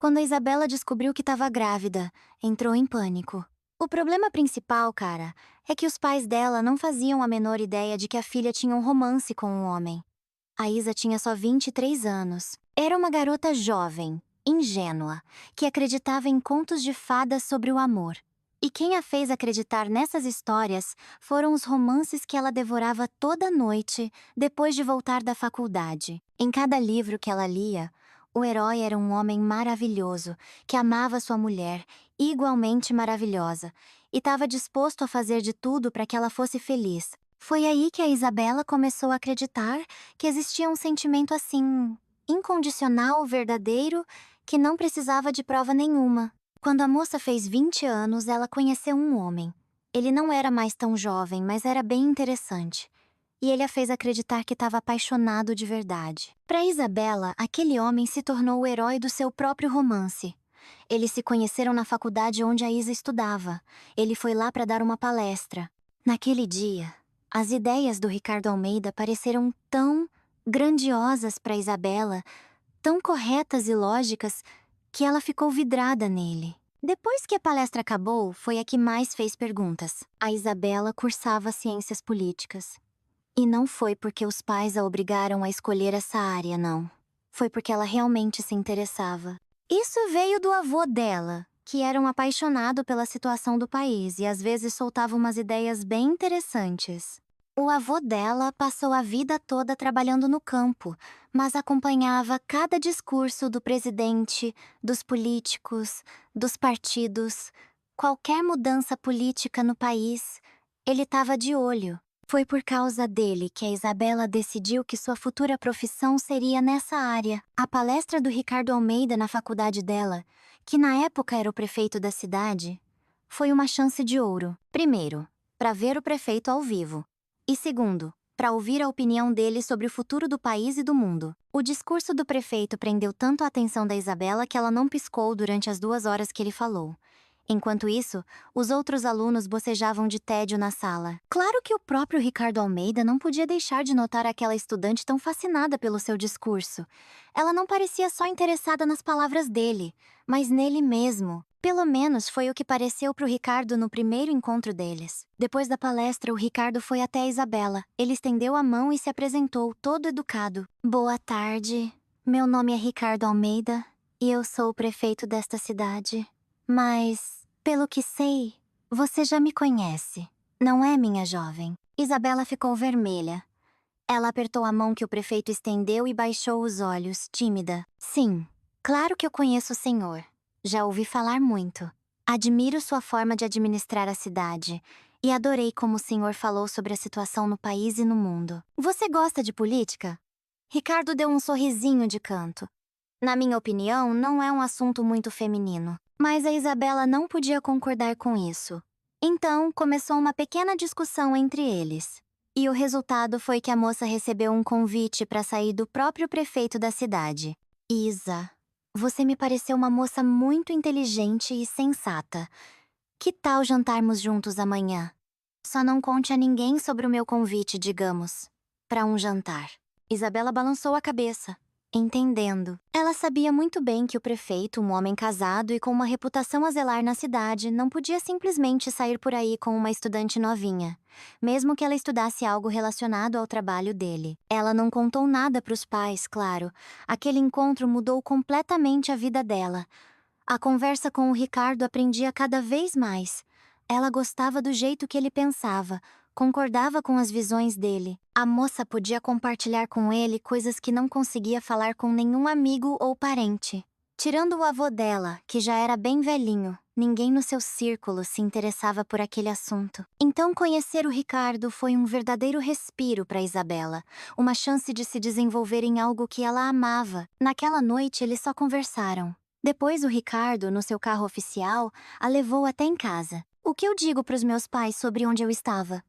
Quando a Isabela descobriu que estava grávida, entrou em pânico. O problema principal, cara, é que os pais dela não faziam a menor ideia de que a filha tinha um romance com um homem. A Isa tinha só 23 anos. Era uma garota jovem, ingênua, que acreditava em contos de fadas sobre o amor. E quem a fez acreditar nessas histórias foram os romances que ela devorava toda noite depois de voltar da faculdade. Em cada livro que ela lia, o herói era um homem maravilhoso, que amava sua mulher, igualmente maravilhosa, e estava disposto a fazer de tudo para que ela fosse feliz. Foi aí que a Isabela começou a acreditar que existia um sentimento assim, incondicional, verdadeiro, que não precisava de prova nenhuma. Quando a moça fez 20 anos, ela conheceu um homem. Ele não era mais tão jovem, mas era bem interessante. E ele a fez acreditar que estava apaixonado de verdade. Para Isabela, aquele homem se tornou o herói do seu próprio romance. Eles se conheceram na faculdade onde a Isa estudava. Ele foi lá para dar uma palestra. Naquele dia, as ideias do Ricardo Almeida pareceram tão grandiosas para Isabela, tão corretas e lógicas, que ela ficou vidrada nele. Depois que a palestra acabou, foi a que mais fez perguntas. A Isabela cursava ciências políticas. E não foi porque os pais a obrigaram a escolher essa área, não. Foi porque ela realmente se interessava. Isso veio do avô dela, que era um apaixonado pela situação do país e às vezes soltava umas ideias bem interessantes. O avô dela passou a vida toda trabalhando no campo, mas acompanhava cada discurso do presidente, dos políticos, dos partidos. Qualquer mudança política no país, ele estava de olho. Foi por causa dele que a Isabela decidiu que sua futura profissão seria nessa área. A palestra do Ricardo Almeida na faculdade dela, que na época era o prefeito da cidade, foi uma chance de ouro. Primeiro, para ver o prefeito ao vivo. E segundo, para ouvir a opinião dele sobre o futuro do país e do mundo. O discurso do prefeito prendeu tanto a atenção da Isabela que ela não piscou durante as 2 horas que ele falou. Enquanto isso, os outros alunos bocejavam de tédio na sala. Claro que o próprio Ricardo Almeida não podia deixar de notar aquela estudante tão fascinada pelo seu discurso. Ela não parecia só interessada nas palavras dele, mas nele mesmo. Pelo menos foi o que pareceu pro Ricardo no primeiro encontro deles. Depois da palestra, o Ricardo foi até a Isabela. Ele estendeu a mão e se apresentou, todo educado. Boa tarde. Meu nome é Ricardo Almeida e eu sou o prefeito desta cidade. Mas, pelo que sei, você já me conhece, não é, minha jovem? Isabela ficou vermelha. Ela apertou a mão que o prefeito estendeu e baixou os olhos, tímida. Sim, claro que eu conheço o senhor. Já ouvi falar muito. Admiro sua forma de administrar a cidade e adorei como o senhor falou sobre a situação no país e no mundo. Você gosta de política? Ricardo deu um sorrisinho de canto. Na minha opinião, não é um assunto muito feminino. Mas a Isabela não podia concordar com isso. Então, começou uma pequena discussão entre eles. E o resultado foi que a moça recebeu um convite para sair do próprio prefeito da cidade. Isa, você me pareceu uma moça muito inteligente e sensata. Que tal jantarmos juntos amanhã? Só não conte a ninguém sobre o meu convite, digamos, para um jantar. Isabela balançou a cabeça, entendendo. Ela sabia muito bem que o prefeito, um homem casado e com uma reputação a zelar na cidade, não podia simplesmente sair por aí com uma estudante novinha, mesmo que ela estudasse algo relacionado ao trabalho dele. Ela não contou nada para os pais, claro. Aquele encontro mudou completamente a vida dela. A conversa com o Ricardo aprendia cada vez mais. Ela gostava do jeito que ele pensava, concordava com as visões dele. A moça podia compartilhar com ele coisas que não conseguia falar com nenhum amigo ou parente. Tirando o avô dela, que já era bem velhinho, ninguém no seu círculo se interessava por aquele assunto. Então conhecer o Ricardo foi um verdadeiro respiro para Isabela, uma chance de se desenvolver em algo que ela amava. Naquela noite eles só conversaram. Depois o Ricardo, no seu carro oficial, a levou até em casa. O que eu digo para os meus pais sobre onde eu estava?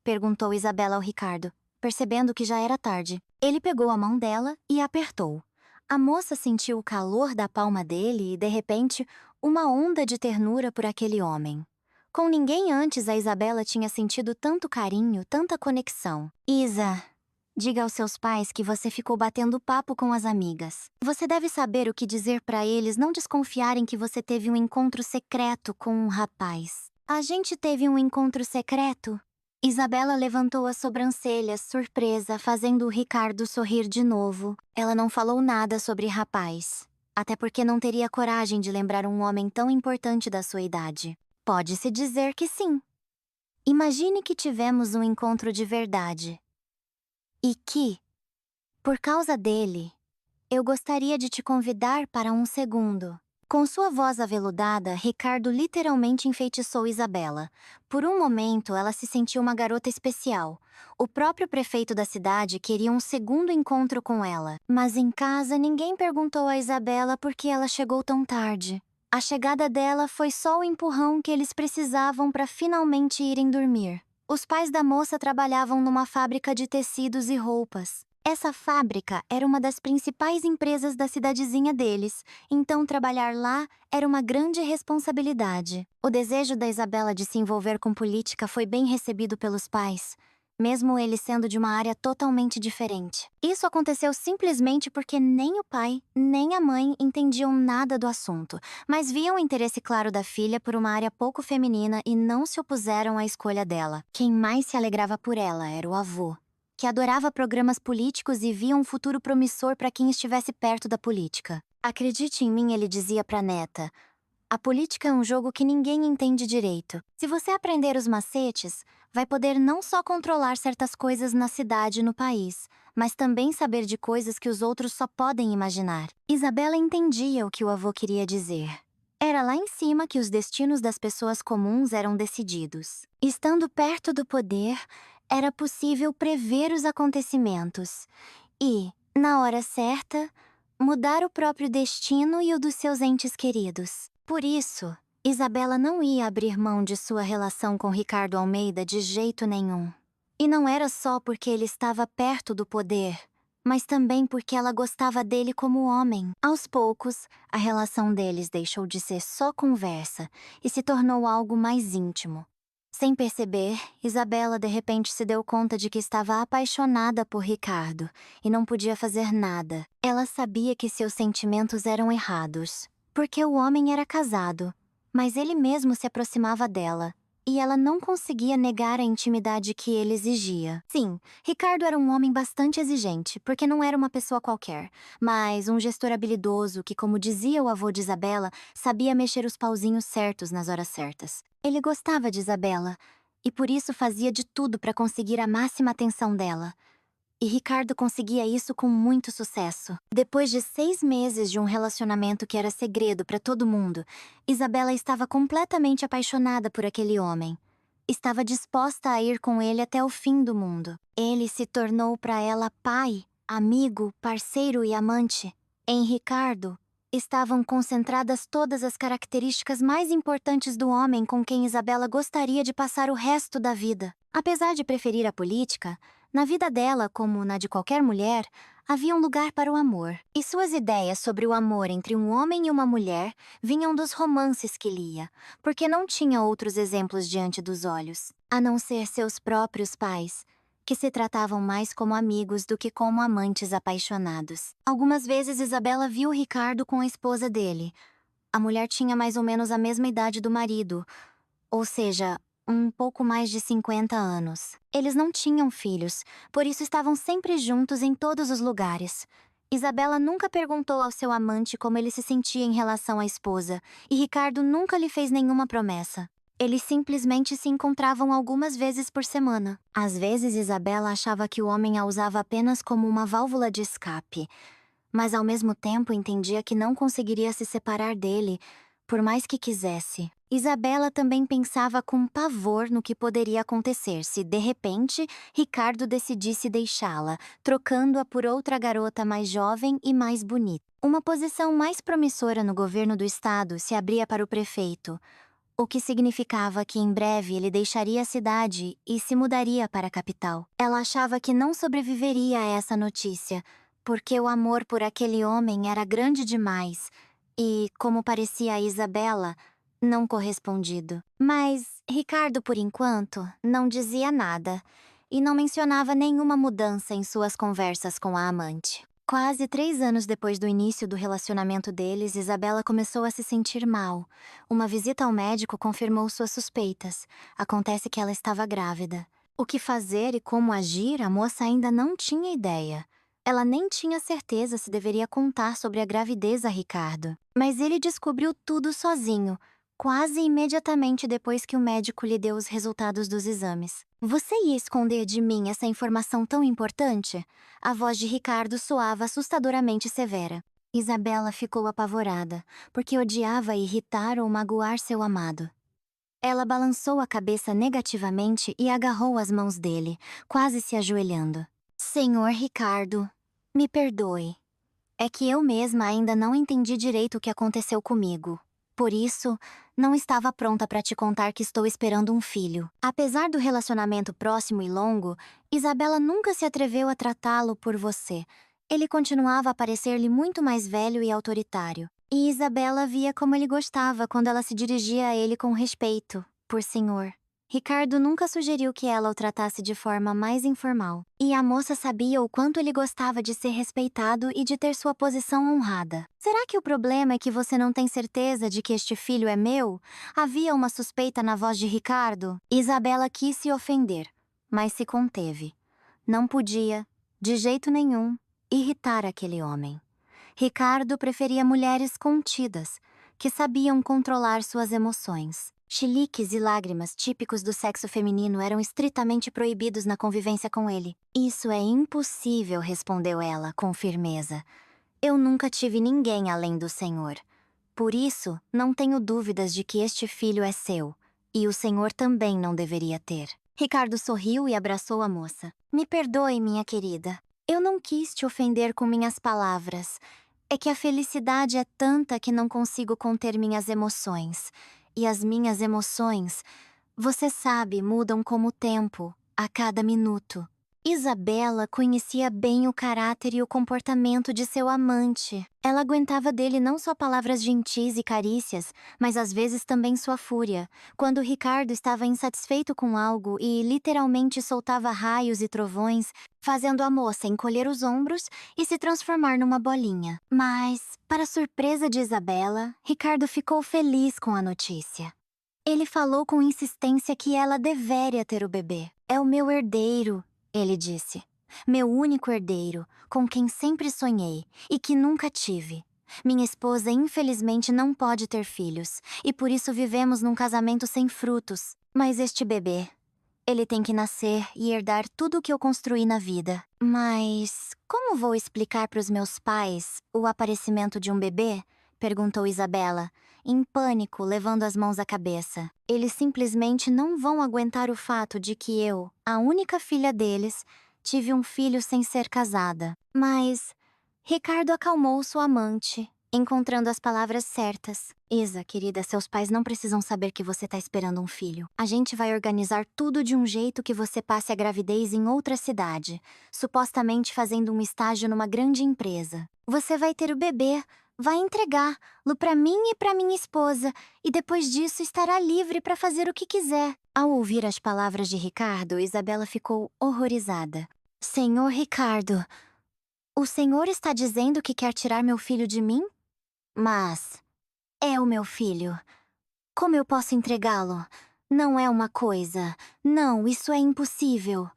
Perguntou Isabela ao Ricardo, percebendo que já era tarde. Ele pegou a mão dela e a apertou. A moça sentiu o calor da palma dele e, de repente, uma onda de ternura por aquele homem. Com ninguém antes a Isabela tinha sentido tanto carinho, tanta conexão. Isa, Diga aos seus pais que você ficou batendo papo com as amigas. Você deve saber o que dizer para eles não desconfiarem que você teve um encontro secreto com um rapaz. A gente teve um encontro secreto? Isabela levantou as sobrancelhas, surpresa, fazendo o Ricardo sorrir de novo. Ela não falou nada sobre rapaz. Até porque não teria coragem de lembrar um homem tão importante da sua idade. Pode-se dizer que sim. Imagine que tivemos um encontro de verdade. E que, por causa dele, eu gostaria de te convidar para um segundo. Com sua voz aveludada, Ricardo literalmente enfeitiçou Isabela. Por um momento, ela se sentiu uma garota especial. O próprio prefeito da cidade queria um segundo encontro com ela. Mas em casa, ninguém perguntou a Isabela por que ela chegou tão tarde. A chegada dela foi só o empurrão que eles precisavam para finalmente irem dormir. Os pais da moça trabalhavam numa fábrica de tecidos e roupas. Essa fábrica era uma das principais empresas da cidadezinha deles, então trabalhar lá era uma grande responsabilidade. O desejo da Isabela de se envolver com política foi bem recebido pelos pais, mesmo ele sendo de uma área totalmente diferente. Isso aconteceu simplesmente porque nem o pai, nem a mãe entendiam nada do assunto, mas viam o interesse claro da filha por uma área pouco feminina e não se opuseram à escolha dela. Quem mais se alegrava por ela era o avô, que adorava programas políticos e via um futuro promissor para quem estivesse perto da política. Acredite em mim, ele dizia para a neta. A política é um jogo que ninguém entende direito. Se você aprender os macetes, vai poder não só controlar certas coisas na cidade e no país, mas também saber de coisas que os outros só podem imaginar. Isabela entendia o que o avô queria dizer. Era lá em cima que os destinos das pessoas comuns eram decididos. Estando perto do poder, era possível prever os acontecimentos e, na hora certa, mudar o próprio destino e o dos seus entes queridos. Por isso, Isabela não ia abrir mão de sua relação com Ricardo Almeida de jeito nenhum. E não era só porque ele estava perto do poder, mas também porque ela gostava dele como homem. Aos poucos, a relação deles deixou de ser só conversa e se tornou algo mais íntimo. Sem perceber, Isabela de repente se deu conta de que estava apaixonada por Ricardo e não podia fazer nada. Ela sabia que seus sentimentos eram errados, porque o homem era casado, mas ele mesmo se aproximava dela, e ela não conseguia negar a intimidade que ele exigia. Sim, Ricardo era um homem bastante exigente, porque não era uma pessoa qualquer, mas um gestor habilidoso que, como dizia o avô de Isabela, sabia mexer os pauzinhos certos nas horas certas. Ele gostava de Isabela, e por isso fazia de tudo para conseguir a máxima atenção dela. E Ricardo conseguia isso com muito sucesso. Depois de 6 meses de um relacionamento que era segredo para todo mundo, Isabela estava completamente apaixonada por aquele homem. Estava disposta a ir com ele até o fim do mundo. Ele se tornou para ela pai, amigo, parceiro e amante. Em Ricardo, estavam concentradas todas as características mais importantes do homem com quem Isabela gostaria de passar o resto da vida. Apesar de preferir a política, na vida dela, como na de qualquer mulher, havia um lugar para o amor. E suas ideias sobre o amor entre um homem e uma mulher vinham dos romances que lia, porque não tinha outros exemplos diante dos olhos, a não ser seus próprios pais, que se tratavam mais como amigos do que como amantes apaixonados. Algumas vezes Isabela viu Ricardo com a esposa dele. A mulher tinha mais ou menos a mesma idade do marido, ou seja, um pouco mais de 50 anos. Eles não tinham filhos, por isso estavam sempre juntos em todos os lugares. Isabela nunca perguntou ao seu amante como ele se sentia em relação à esposa, e Ricardo nunca lhe fez nenhuma promessa. Eles simplesmente se encontravam algumas vezes por semana. Às vezes, Isabela achava que o homem a usava apenas como uma válvula de escape, mas ao mesmo tempo entendia que não conseguiria se separar dele, por mais que quisesse. Isabela também pensava com pavor no que poderia acontecer se, de repente, Ricardo decidisse deixá-la, trocando-a por outra garota mais jovem e mais bonita. Uma posição mais promissora no governo do estado se abria para o prefeito, o que significava que em breve ele deixaria a cidade e se mudaria para a capital. Ela achava que não sobreviveria a essa notícia, porque o amor por aquele homem era grande demais e, como parecia a Isabela, não correspondido. Mas Ricardo, por enquanto, não dizia nada. e não mencionava nenhuma mudança em suas conversas com a amante. Quase 3 anos depois do início do relacionamento deles, Isabela começou a se sentir mal. Uma visita ao médico confirmou suas suspeitas. Acontece que ela estava grávida. O que fazer e como agir, a moça ainda não tinha ideia. Ela nem tinha certeza se deveria contar sobre a gravidez a Ricardo. Mas ele descobriu tudo sozinho, quase imediatamente depois que o médico lhe deu os resultados dos exames. Você ia esconder de mim essa informação tão importante? A voz de Ricardo soava assustadoramente severa. Isabela ficou apavorada, porque odiava irritar ou magoar seu amado. Ela balançou a cabeça negativamente e agarrou as mãos dele, quase se ajoelhando. Senhor Ricardo, me perdoe. É que eu mesma ainda não entendi direito o que aconteceu comigo. Por isso, não estava pronta para te contar que estou esperando um filho. Apesar do relacionamento próximo e longo, Isabela nunca se atreveu a tratá-lo por você. Ele continuava a parecer-lhe muito mais velho e autoritário. E Isabela via como ele gostava quando ela se dirigia a ele com respeito, por senhor. Ricardo nunca sugeriu que ela o tratasse de forma mais informal. E a moça sabia o quanto ele gostava de ser respeitado e de ter sua posição honrada. Será que o problema é que você não tem certeza de que este filho é meu? Havia uma suspeita na voz de Ricardo. Isabela quis se ofender, mas se conteve. Não podia, de jeito nenhum, irritar aquele homem. Ricardo preferia mulheres contidas, que sabiam controlar suas emoções. Chiliques e lágrimas típicos do sexo feminino eram estritamente proibidos na convivência com ele. Isso é impossível, respondeu ela, com firmeza. Eu nunca tive ninguém além do Senhor. Por isso, não tenho dúvidas de que este filho é seu, e o Senhor também não deveria ter. Ricardo sorriu e abraçou a moça. Me perdoe, minha querida. Eu não quis te ofender com minhas palavras. É que a felicidade é tanta que não consigo conter minhas emoções. E as minhas emoções, você sabe, mudam como o tempo, a cada minuto. Isabela conhecia bem o caráter e o comportamento de seu amante. Ela aguentava dele não só palavras gentis e carícias, mas às vezes também sua fúria, quando Ricardo estava insatisfeito com algo e literalmente soltava raios e trovões, fazendo a moça encolher os ombros e se transformar numa bolinha. Mas, para surpresa de Isabela, Ricardo ficou feliz com a notícia. Ele falou com insistência que ela deveria ter o bebê. É o meu herdeiro, ele disse. Meu único herdeiro, com quem sempre sonhei e que nunca tive. Minha esposa infelizmente não pode ter filhos, e por isso vivemos num casamento sem frutos. Mas este bebê, ele tem que nascer e herdar tudo o que eu construí na vida. Mas como vou explicar para os meus pais o aparecimento de um bebê? Perguntou Isabela, em pânico, levando as mãos à cabeça. Eles simplesmente não vão aguentar o fato de que eu, a única filha deles, tive um filho sem ser casada. Mas Ricardo acalmou sua amante, encontrando as palavras certas. Isa, querida, seus pais não precisam saber que você tá esperando um filho. A gente vai organizar tudo de um jeito que você passe a gravidez em outra cidade, supostamente fazendo um estágio numa grande empresa. Você vai ter o bebê, vai entregá-lo pra mim e pra minha esposa, e depois disso estará livre para fazer o que quiser. Ao ouvir as palavras de Ricardo, Isabela ficou horrorizada. Senhor Ricardo, o senhor está dizendo que quer tirar meu filho de mim? Mas é o meu filho. Como eu posso entregá-lo? Não é uma coisa. Não, isso é impossível.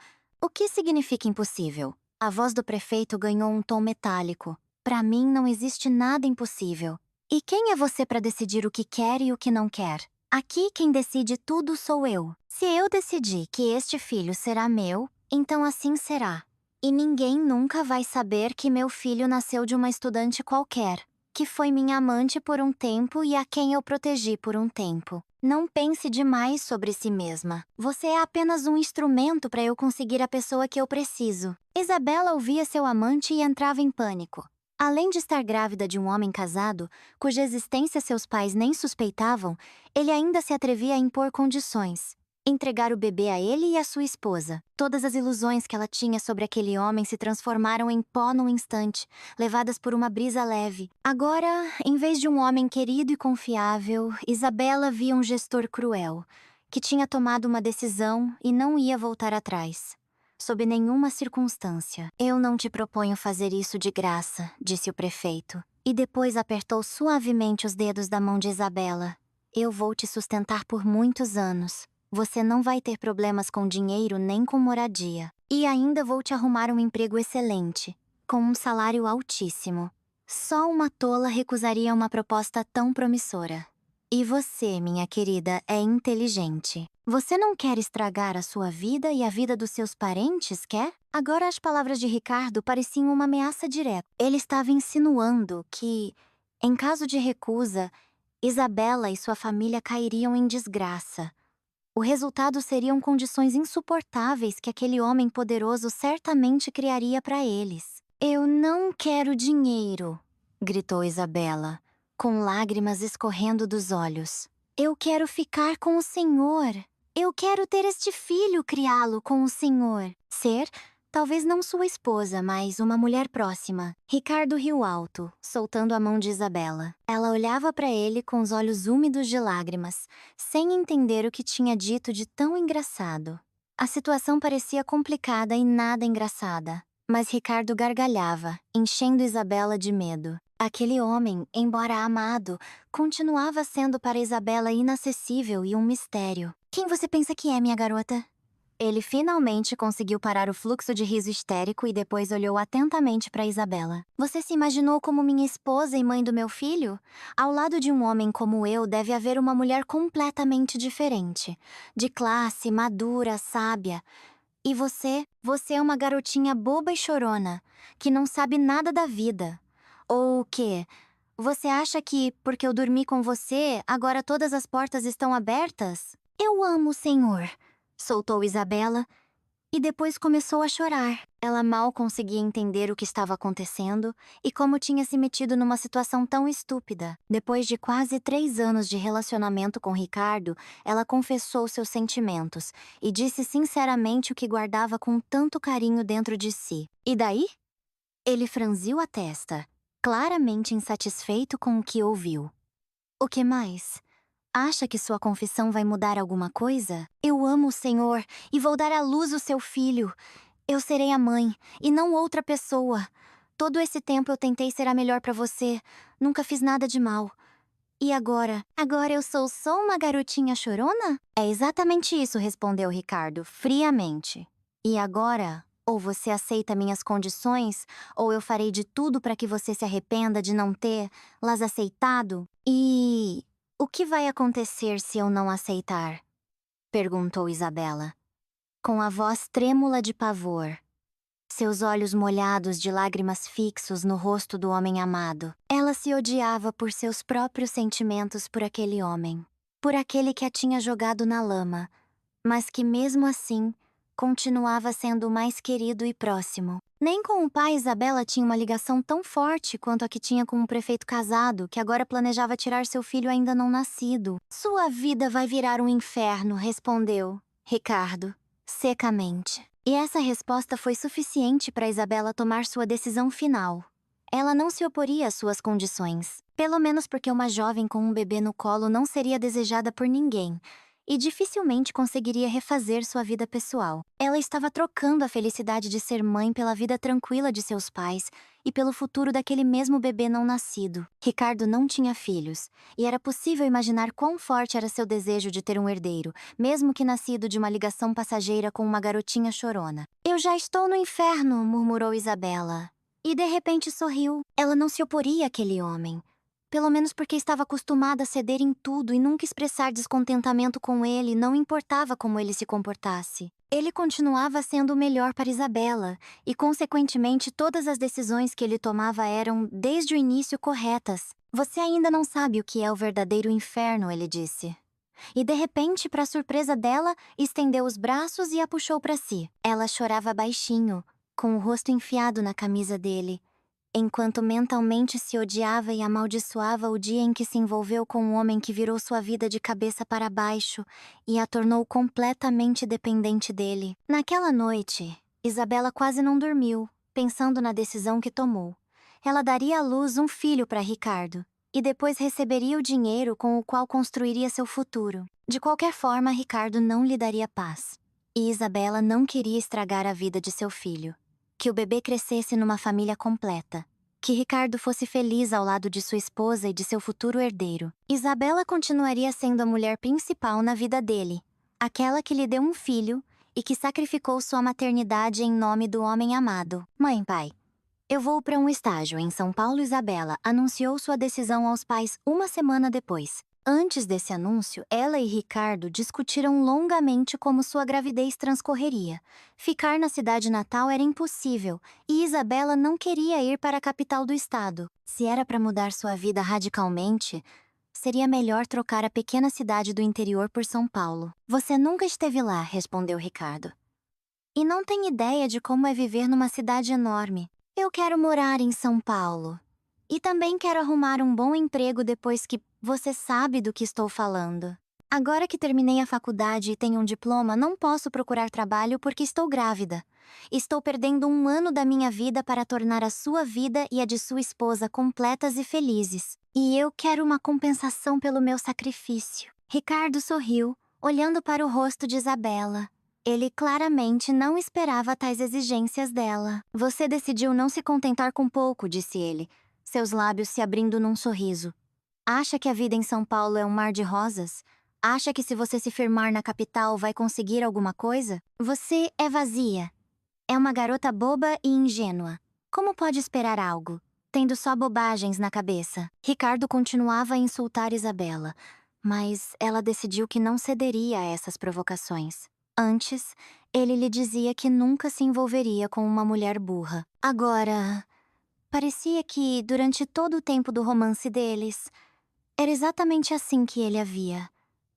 O que significa impossível? A voz do prefeito ganhou um tom metálico. Para mim não existe nada impossível. E quem é você para decidir o que quer e o que não quer? Aqui quem decide tudo sou eu. Se eu decidir que este filho será meu, então assim será. E ninguém nunca vai saber que meu filho nasceu de uma estudante qualquer, que foi minha amante por um tempo e a quem eu protegi por um tempo. Não pense demais sobre si mesma. Você é apenas um instrumento para eu conseguir a pessoa que eu preciso. Isabela ouvia seu amante e entrava em pânico. Além de estar grávida de um homem casado, cuja existência seus pais nem suspeitavam, ele ainda se atrevia a impor condições. Entregar o bebê a ele e a sua esposa. Todas as ilusões que ela tinha sobre aquele homem se transformaram em pó num instante, levadas por uma brisa leve. Agora, em vez de um homem querido e confiável, Isabela via um gestor cruel, que tinha tomado uma decisão e não ia voltar atrás. sob nenhuma circunstância. Eu não te proponho fazer isso de graça, disse o prefeito, e depois apertou suavemente os dedos da mão de Isabela. Eu vou te sustentar por muitos anos. Você não vai ter problemas com dinheiro nem com moradia. E ainda vou te arrumar um emprego excelente, com um salário altíssimo. Só uma tola recusaria uma proposta tão promissora. E você, minha querida, é inteligente. Você não quer estragar a sua vida e a vida dos seus parentes, quer? Agora as palavras de Ricardo pareciam uma ameaça direta. Ele estava insinuando que, em caso de recusa, Isabela e sua família cairiam em desgraça. O resultado seriam condições insuportáveis que aquele homem poderoso certamente criaria para eles. Eu não quero dinheiro, gritou Isabela, com lágrimas escorrendo dos olhos. Eu quero ficar com o senhor. Eu quero ter este filho, criá-lo com o senhor. Ser, talvez não sua esposa, mas uma mulher próxima. Ricardo riu alto, soltando a mão de Isabela. Ela olhava para ele com os olhos úmidos de lágrimas, sem entender o que tinha dito de tão engraçado. A situação parecia complicada e nada engraçada, mas Ricardo gargalhava, enchendo Isabela de medo. Aquele homem, embora amado, continuava sendo para Isabela inacessível e um mistério. Quem você pensa que é, minha garota? Ele finalmente conseguiu parar o fluxo de riso histérico e depois olhou atentamente para Isabela. Você se imaginou como minha esposa e mãe do meu filho? Ao lado de um homem como eu deve haver uma mulher completamente diferente. De classe, madura, sábia. E você é uma garotinha boba e chorona, que não sabe nada da vida. Ou o quê? Você acha que, porque eu dormi com você, agora todas as portas estão abertas? Eu amo o senhor, soltou Isabela, e depois começou a chorar. Ela mal conseguia entender o que estava acontecendo e como tinha se metido numa situação tão estúpida. Depois de quase 3 anos de relacionamento com Ricardo, ela confessou seus sentimentos e disse sinceramente o que guardava com tanto carinho dentro de si. E daí? Ele franziu a testa, claramente insatisfeito com o que ouviu. O que mais? Acha que sua confissão vai mudar alguma coisa? Eu amo o senhor e vou dar à luz o seu filho. Eu serei a mãe e não outra pessoa. Todo esse tempo eu tentei ser a melhor para você. Nunca fiz nada de mal. E agora? Agora eu sou só uma garotinha chorona? É exatamente isso, respondeu Ricardo, friamente. E agora, ou você aceita minhas condições, ou eu farei de tudo para que você se arrependa de não ter-las aceitado. E o que vai acontecer se eu não aceitar? Perguntou Isabela, com a voz trêmula de pavor. Seus olhos molhados de lágrimas fixos no rosto do homem amado. Ela se odiava por seus próprios sentimentos por aquele homem. Por aquele que a tinha jogado na lama, mas que mesmo assim continuava sendo o mais querido e próximo. Nem com o pai Isabela tinha uma ligação tão forte quanto a que tinha com o prefeito casado, que agora planejava tirar seu filho ainda não nascido. Sua vida vai virar um inferno, respondeu Ricardo, secamente. E essa resposta foi suficiente para Isabela tomar sua decisão final. Ela não se oporia às suas condições, pelo menos porque uma jovem com um bebê no colo não seria desejada por ninguém, e dificilmente conseguiria refazer sua vida pessoal. Ela estava trocando a felicidade de ser mãe pela vida tranquila de seus pais e pelo futuro daquele mesmo bebê não nascido. Ricardo não tinha filhos, e era possível imaginar quão forte era seu desejo de ter um herdeiro, mesmo que nascido de uma ligação passageira com uma garotinha chorona. Eu já estou no inferno, murmurou Isabela. E de repente sorriu. Ela não se oporia àquele homem. Pelo menos porque estava acostumada a ceder em tudo e nunca expressar descontentamento com ele, não importava como ele se comportasse. Ele continuava sendo o melhor para Isabela, e consequentemente todas as decisões que ele tomava eram, desde o início, corretas. Você ainda não sabe o que é o verdadeiro inferno, ele disse. E de repente, para surpresa dela, estendeu os braços e a puxou para si. Ela chorava baixinho, com o rosto enfiado na camisa dele, enquanto mentalmente se odiava e amaldiçoava o dia em que se envolveu com um homem que virou sua vida de cabeça para baixo e a tornou completamente dependente dele. Naquela noite, Isabela quase não dormiu, pensando na decisão que tomou. Ela daria à luz um filho para Ricardo, e depois receberia o dinheiro com o qual construiria seu futuro. De qualquer forma, Ricardo não lhe daria paz. E Isabela não queria estragar a vida de seu filho. Que o bebê crescesse numa família completa. Que Ricardo fosse feliz ao lado de sua esposa e de seu futuro herdeiro. Isabela continuaria sendo a mulher principal na vida dele. Aquela que lhe deu um filho e que sacrificou sua maternidade em nome do homem amado. Mãe, pai. Eu vou para um estágio em São Paulo. Isabela anunciou sua decisão aos pais uma semana depois. Antes desse anúncio, ela e Ricardo discutiram longamente como sua gravidez transcorreria. Ficar na cidade natal era impossível, e Isabela não queria ir para a capital do estado. Se era para mudar sua vida radicalmente, seria melhor trocar a pequena cidade do interior por São Paulo. Você nunca esteve lá, respondeu Ricardo. E não tem ideia de como é viver numa cidade enorme. Eu quero morar em São Paulo. E também quero arrumar um bom emprego depois que você sabe do que estou falando. Agora que terminei a faculdade e tenho um diploma, não posso procurar trabalho porque estou grávida. Estou perdendo um ano da minha vida para tornar a sua vida e a de sua esposa completas e felizes. E eu quero uma compensação pelo meu sacrifício. Ricardo sorriu, olhando para o rosto de Isabela. Ele claramente não esperava tais exigências dela. Você decidiu não se contentar com pouco, disse ele, seus lábios se abrindo num sorriso. Acha que a vida em São Paulo é um mar de rosas? Acha que se você se firmar na capital vai conseguir alguma coisa? Você é vazia. É uma garota boba e ingênua. Como pode esperar algo, tendo só bobagens na cabeça? Ricardo continuava a insultar Isabela, mas ela decidiu que não cederia a essas provocações. Antes, ele lhe dizia que nunca se envolveria com uma mulher burra. Agora, parecia que, durante todo o tempo do romance deles, era exatamente assim que ele a via.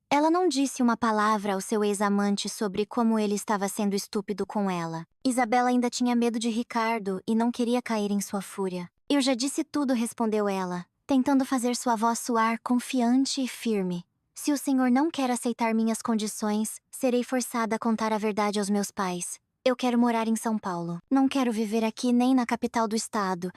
Ela não disse uma palavra ao seu ex-amante sobre como ele estava sendo estúpido com ela. Isabela ainda tinha medo de Ricardo e não queria cair em sua fúria. Eu já disse tudo, respondeu ela, tentando fazer sua voz soar confiante e firme. Se o senhor não quer aceitar minhas condições, serei forçada a contar a verdade aos meus pais. Eu quero morar em São Paulo. Não quero viver aqui nem na capital do estado.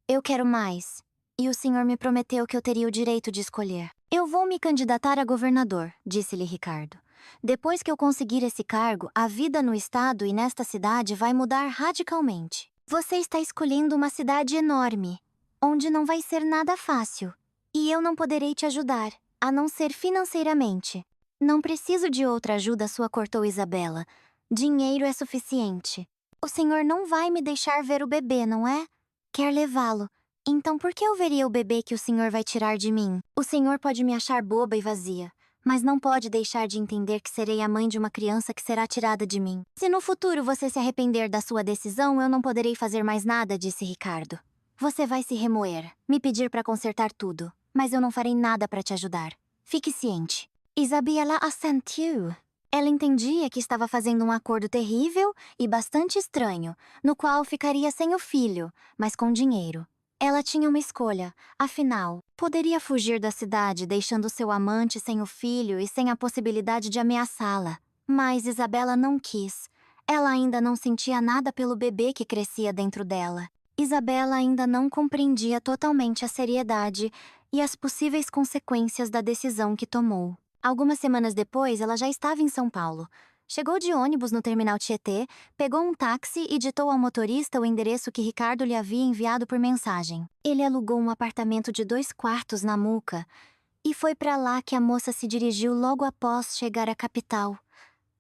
Eu quero mais. E o senhor me prometeu que eu teria o direito de escolher. Eu vou me candidatar a governador, disse-lhe Ricardo. Depois que eu conseguir esse cargo, a vida no estado e nesta cidade vai mudar radicalmente. Você está escolhendo uma cidade enorme, onde não vai ser nada fácil. E eu não poderei te ajudar, a não ser financeiramente. Não preciso de outra ajuda, sua, cortou Isabela. Dinheiro é suficiente. O senhor não vai me deixar ver o bebê, não é? Quer levá-lo. Então por que eu veria o bebê que o senhor vai tirar de mim? O senhor pode me achar boba e vazia, mas não pode deixar de entender que serei a mãe de uma criança que será tirada de mim. Se no futuro você se arrepender da sua decisão, eu não poderei fazer mais nada, disse Ricardo. Você vai se remoer, me pedir para consertar tudo, mas eu não farei nada para te ajudar. Fique ciente. Isabela assentiu. Ela entendia que estava fazendo um acordo terrível e bastante estranho, no qual ficaria sem o filho, mas com dinheiro. Ela tinha uma escolha, afinal, poderia fugir da cidade deixando seu amante sem o filho e sem a possibilidade de ameaçá-la. Mas Isabela não quis. Ela ainda não sentia nada pelo bebê que crescia dentro dela. Isabela ainda não compreendia totalmente a seriedade e as possíveis consequências da decisão que tomou. Algumas semanas depois, ela já estava em São Paulo. Chegou de ônibus no terminal Tietê, pegou um táxi e ditou ao motorista o endereço que Ricardo lhe havia enviado por mensagem. Ele alugou um apartamento de 2 quartos na Muca, e foi para lá que a moça se dirigiu logo após chegar à capital.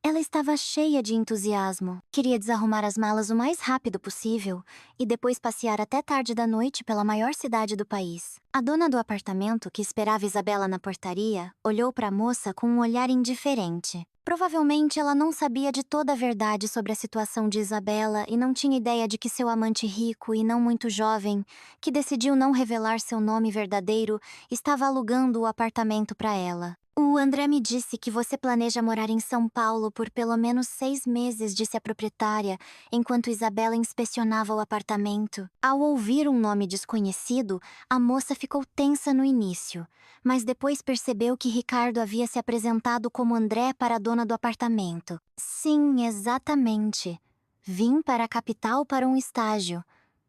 Ela estava cheia de entusiasmo. Queria desarrumar as malas o mais rápido possível e depois passear até tarde da noite pela maior cidade do país. A dona do apartamento, que esperava Isabela na portaria, olhou para a moça com um olhar indiferente. Provavelmente ela não sabia de toda a verdade sobre a situação de Isabela e não tinha ideia de que seu amante rico e não muito jovem, que decidiu não revelar seu nome verdadeiro, estava alugando o apartamento para ela. O André me disse que você planeja morar em São Paulo por pelo menos 6 meses, disse a proprietária, enquanto Isabela inspecionava o apartamento. Ao ouvir um nome desconhecido, a moça ficou tensa no início, mas depois percebeu que Ricardo havia se apresentado como André para a dona do apartamento. Sim, exatamente. Vim para a capital para um estágio.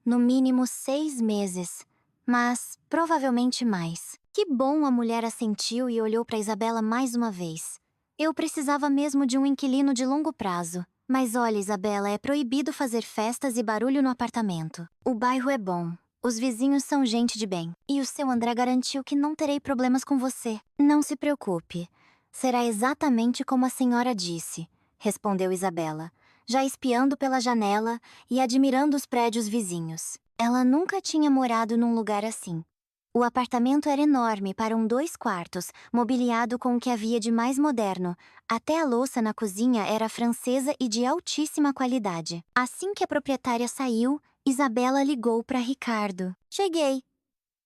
No mínimo 6 meses. Mas provavelmente mais. Que bom, a mulher assentiu e olhou para Isabela mais uma vez. Eu precisava mesmo de um inquilino de longo prazo. Mas olha, Isabela, é proibido fazer festas e barulho no apartamento. O bairro é bom. Os vizinhos são gente de bem. E o seu André garantiu que não terei problemas com você. Não se preocupe. Será exatamente como a senhora disse, respondeu Isabela, já espiando pela janela e admirando os prédios vizinhos. Ela nunca tinha morado num lugar assim. O apartamento era enorme para um 2 quartos, mobiliado com o que havia de mais moderno. Até a louça na cozinha era francesa e de altíssima qualidade. Assim que a proprietária saiu, Isabela ligou para Ricardo. Cheguei.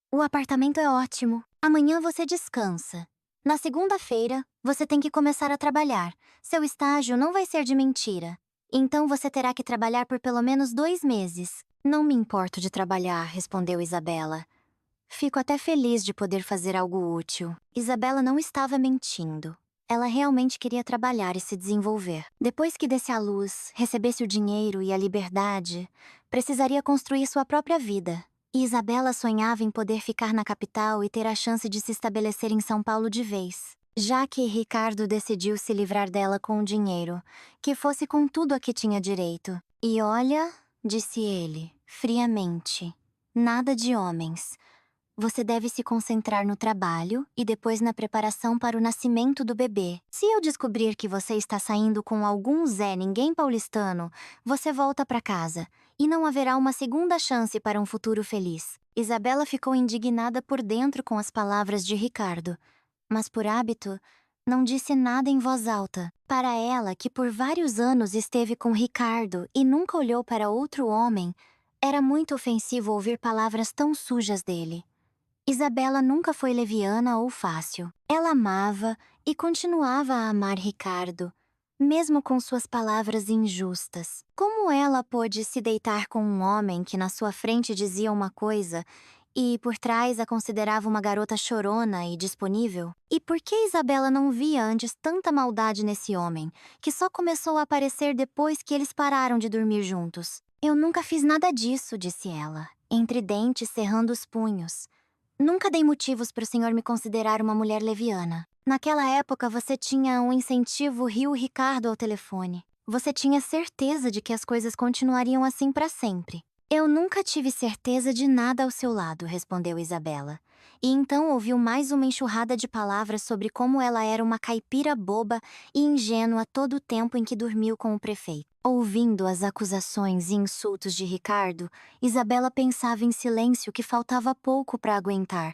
O apartamento é ótimo. Amanhã você descansa. Na segunda-feira, você tem que começar a trabalhar. Seu estágio não vai ser de mentira. Então você terá que trabalhar por pelo menos 2 meses. Não me importo de trabalhar, respondeu Isabela. Fico até feliz de poder fazer algo útil. Isabela não estava mentindo. Ela realmente queria trabalhar e se desenvolver. Depois que desse à luz, recebesse o dinheiro e a liberdade, precisaria construir sua própria vida. E Isabela sonhava em poder ficar na capital e ter a chance de se estabelecer em São Paulo de vez. Já que Ricardo decidiu se livrar dela com o dinheiro, que fosse com tudo a que tinha direito. E olha, disse ele, friamente, nada de homens. Você deve se concentrar no trabalho e depois na preparação para o nascimento do bebê. Se eu descobrir que você está saindo com algum Zé Ninguém paulistano, você volta para casa e não haverá uma segunda chance para um futuro feliz. Isabela ficou indignada por dentro com as palavras de Ricardo, mas por hábito, não disse nada em voz alta. Para ela, que por vários anos esteve com Ricardo e nunca olhou para outro homem, era muito ofensivo ouvir palavras tão sujas dele. Isabela nunca foi leviana ou fácil. Ela amava e continuava a amar Ricardo, mesmo com suas palavras injustas. Como ela pôde se deitar com um homem que na sua frente dizia uma coisa e por trás a considerava uma garota chorona e disponível? E por que Isabela não via antes tanta maldade nesse homem, que só começou a aparecer depois que eles pararam de dormir juntos? Eu nunca fiz nada disso, disse ela, entre dentes cerrando os punhos. Nunca dei motivos para o senhor me considerar uma mulher leviana. Naquela época você tinha um incentivo Rio Ricardo ao telefone. Você tinha certeza de que as coisas continuariam assim para sempre. Eu nunca tive certeza de nada ao seu lado, respondeu Isabela. E então ouviu mais uma enxurrada de palavras sobre como ela era uma caipira boba e ingênua todo o tempo em que dormiu com o prefeito. Ouvindo as acusações e insultos de Ricardo, Isabela pensava em silêncio que faltava pouco para aguentar.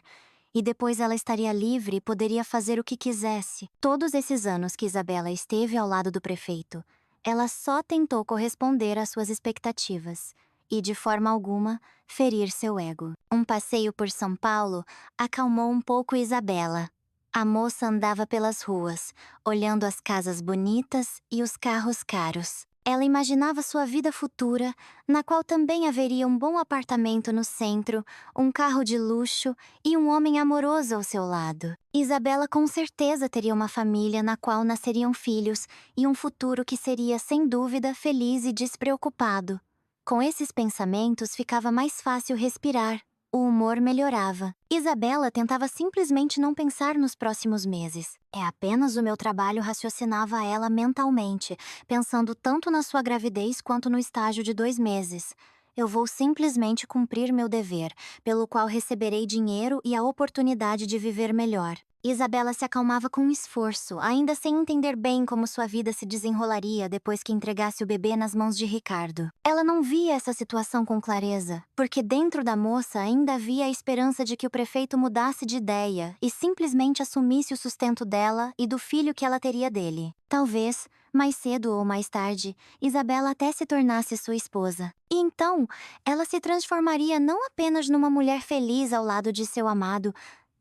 E depois ela estaria livre e poderia fazer o que quisesse. Todos esses anos que Isabela esteve ao lado do prefeito, ela só tentou corresponder às suas expectativas e, de forma alguma, ferir seu ego. Um passeio por São Paulo acalmou um pouco Isabela. A moça andava pelas ruas, olhando as casas bonitas e os carros caros. Ela imaginava sua vida futura, na qual também haveria um bom apartamento no centro, um carro de luxo e um homem amoroso ao seu lado. Isabela com certeza teria uma família na qual nasceriam filhos e um futuro que seria, sem dúvida, feliz e despreocupado. Com esses pensamentos ficava mais fácil respirar. O humor melhorava. Isabela tentava simplesmente não pensar nos próximos meses. É apenas o meu trabalho, raciocinava ela mentalmente, pensando tanto na sua gravidez quanto no estágio de 2 meses. Eu vou simplesmente cumprir meu dever, pelo qual receberei dinheiro e a oportunidade de viver melhor. Isabela se acalmava com esforço, ainda sem entender bem como sua vida se desenrolaria depois que entregasse o bebê nas mãos de Ricardo. Ela não via essa situação com clareza, porque dentro da moça ainda havia a esperança de que o prefeito mudasse de ideia e simplesmente assumisse o sustento dela e do filho que ela teria dele. Talvez, mais cedo ou mais tarde, Isabela até se tornasse sua esposa. E então, ela se transformaria não apenas numa mulher feliz ao lado de seu amado,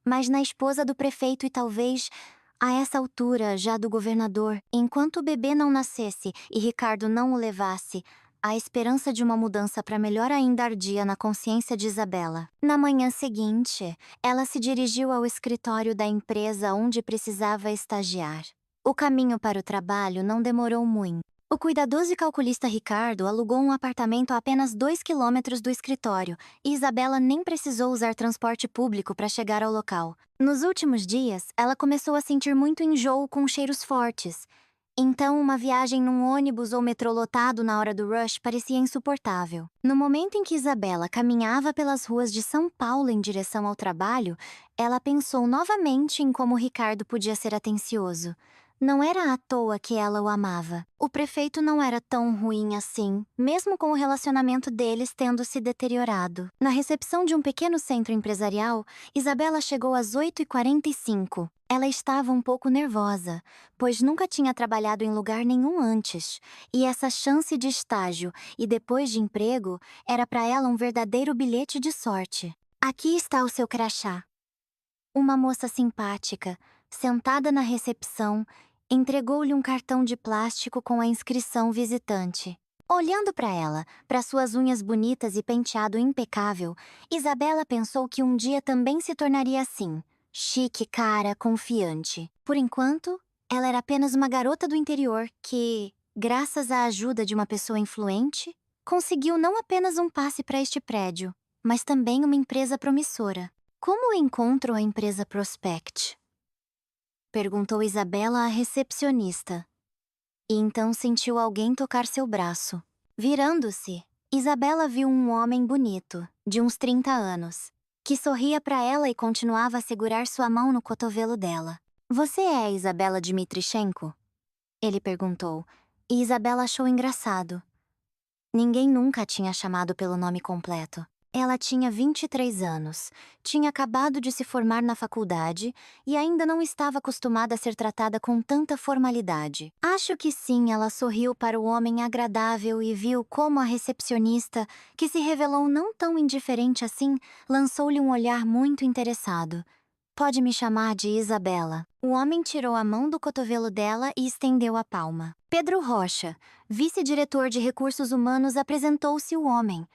mas na esposa do prefeito e talvez, a essa altura, já do governador. Enquanto o bebê não nascesse e Ricardo não o levasse, a esperança de uma mudança para melhor ainda ardia na consciência de Isabela. Na manhã seguinte, ela se dirigiu ao escritório da empresa onde precisava estagiar. O caminho para o trabalho não demorou muito. O cuidadoso e calculista Ricardo alugou um apartamento a apenas 2 quilômetros do escritório, e Isabela nem precisou usar transporte público para chegar ao local. Nos últimos dias, ela começou a sentir muito enjoo com cheiros fortes. Então, uma viagem num ônibus ou metrô lotado na hora do rush parecia insuportável. No momento em que Isabela caminhava pelas ruas de São Paulo em direção ao trabalho, ela pensou novamente em como Ricardo podia ser atencioso. Não era à toa que ela o amava. O prefeito não era tão ruim assim, mesmo com o relacionamento deles tendo se deteriorado. Na recepção de um pequeno centro empresarial, Isabela chegou às 8h45. Ela estava um pouco nervosa, pois nunca tinha trabalhado em lugar nenhum antes, e essa chance de estágio e depois de emprego era para ela um verdadeiro bilhete de sorte. Aqui está o seu crachá. Uma moça simpática, sentada na recepção, entregou-lhe um cartão de plástico com a inscrição visitante. Olhando para ela, para suas unhas bonitas e penteado impecável, Isabela pensou que um dia também se tornaria assim, chique, cara, confiante. Por enquanto, ela era apenas uma garota do interior que, graças à ajuda de uma pessoa influente, conseguiu não apenas um passe para este prédio, mas também uma empresa promissora. Como encontro a empresa Prospect? Perguntou Isabela à recepcionista. E então sentiu alguém tocar seu braço. Virando-se, Isabela viu um homem bonito, de uns 30 anos, que sorria para ela e continuava a segurar sua mão no cotovelo dela. Você é a Isabela Dmitrichenko? Ele perguntou, e Isabela achou engraçado. Ninguém nunca a tinha chamado pelo nome completo. Ela tinha 23 anos, tinha acabado de se formar na faculdade e ainda não estava acostumada a ser tratada com tanta formalidade. Acho que sim, ela sorriu para o homem agradável e viu como a recepcionista, que se revelou não tão indiferente assim, lançou-lhe um olhar muito interessado. Pode me chamar de Isabela. O homem tirou a mão do cotovelo dela e estendeu a palma. Pedro Rocha, vice-diretor de recursos humanos, apresentou-se o homem.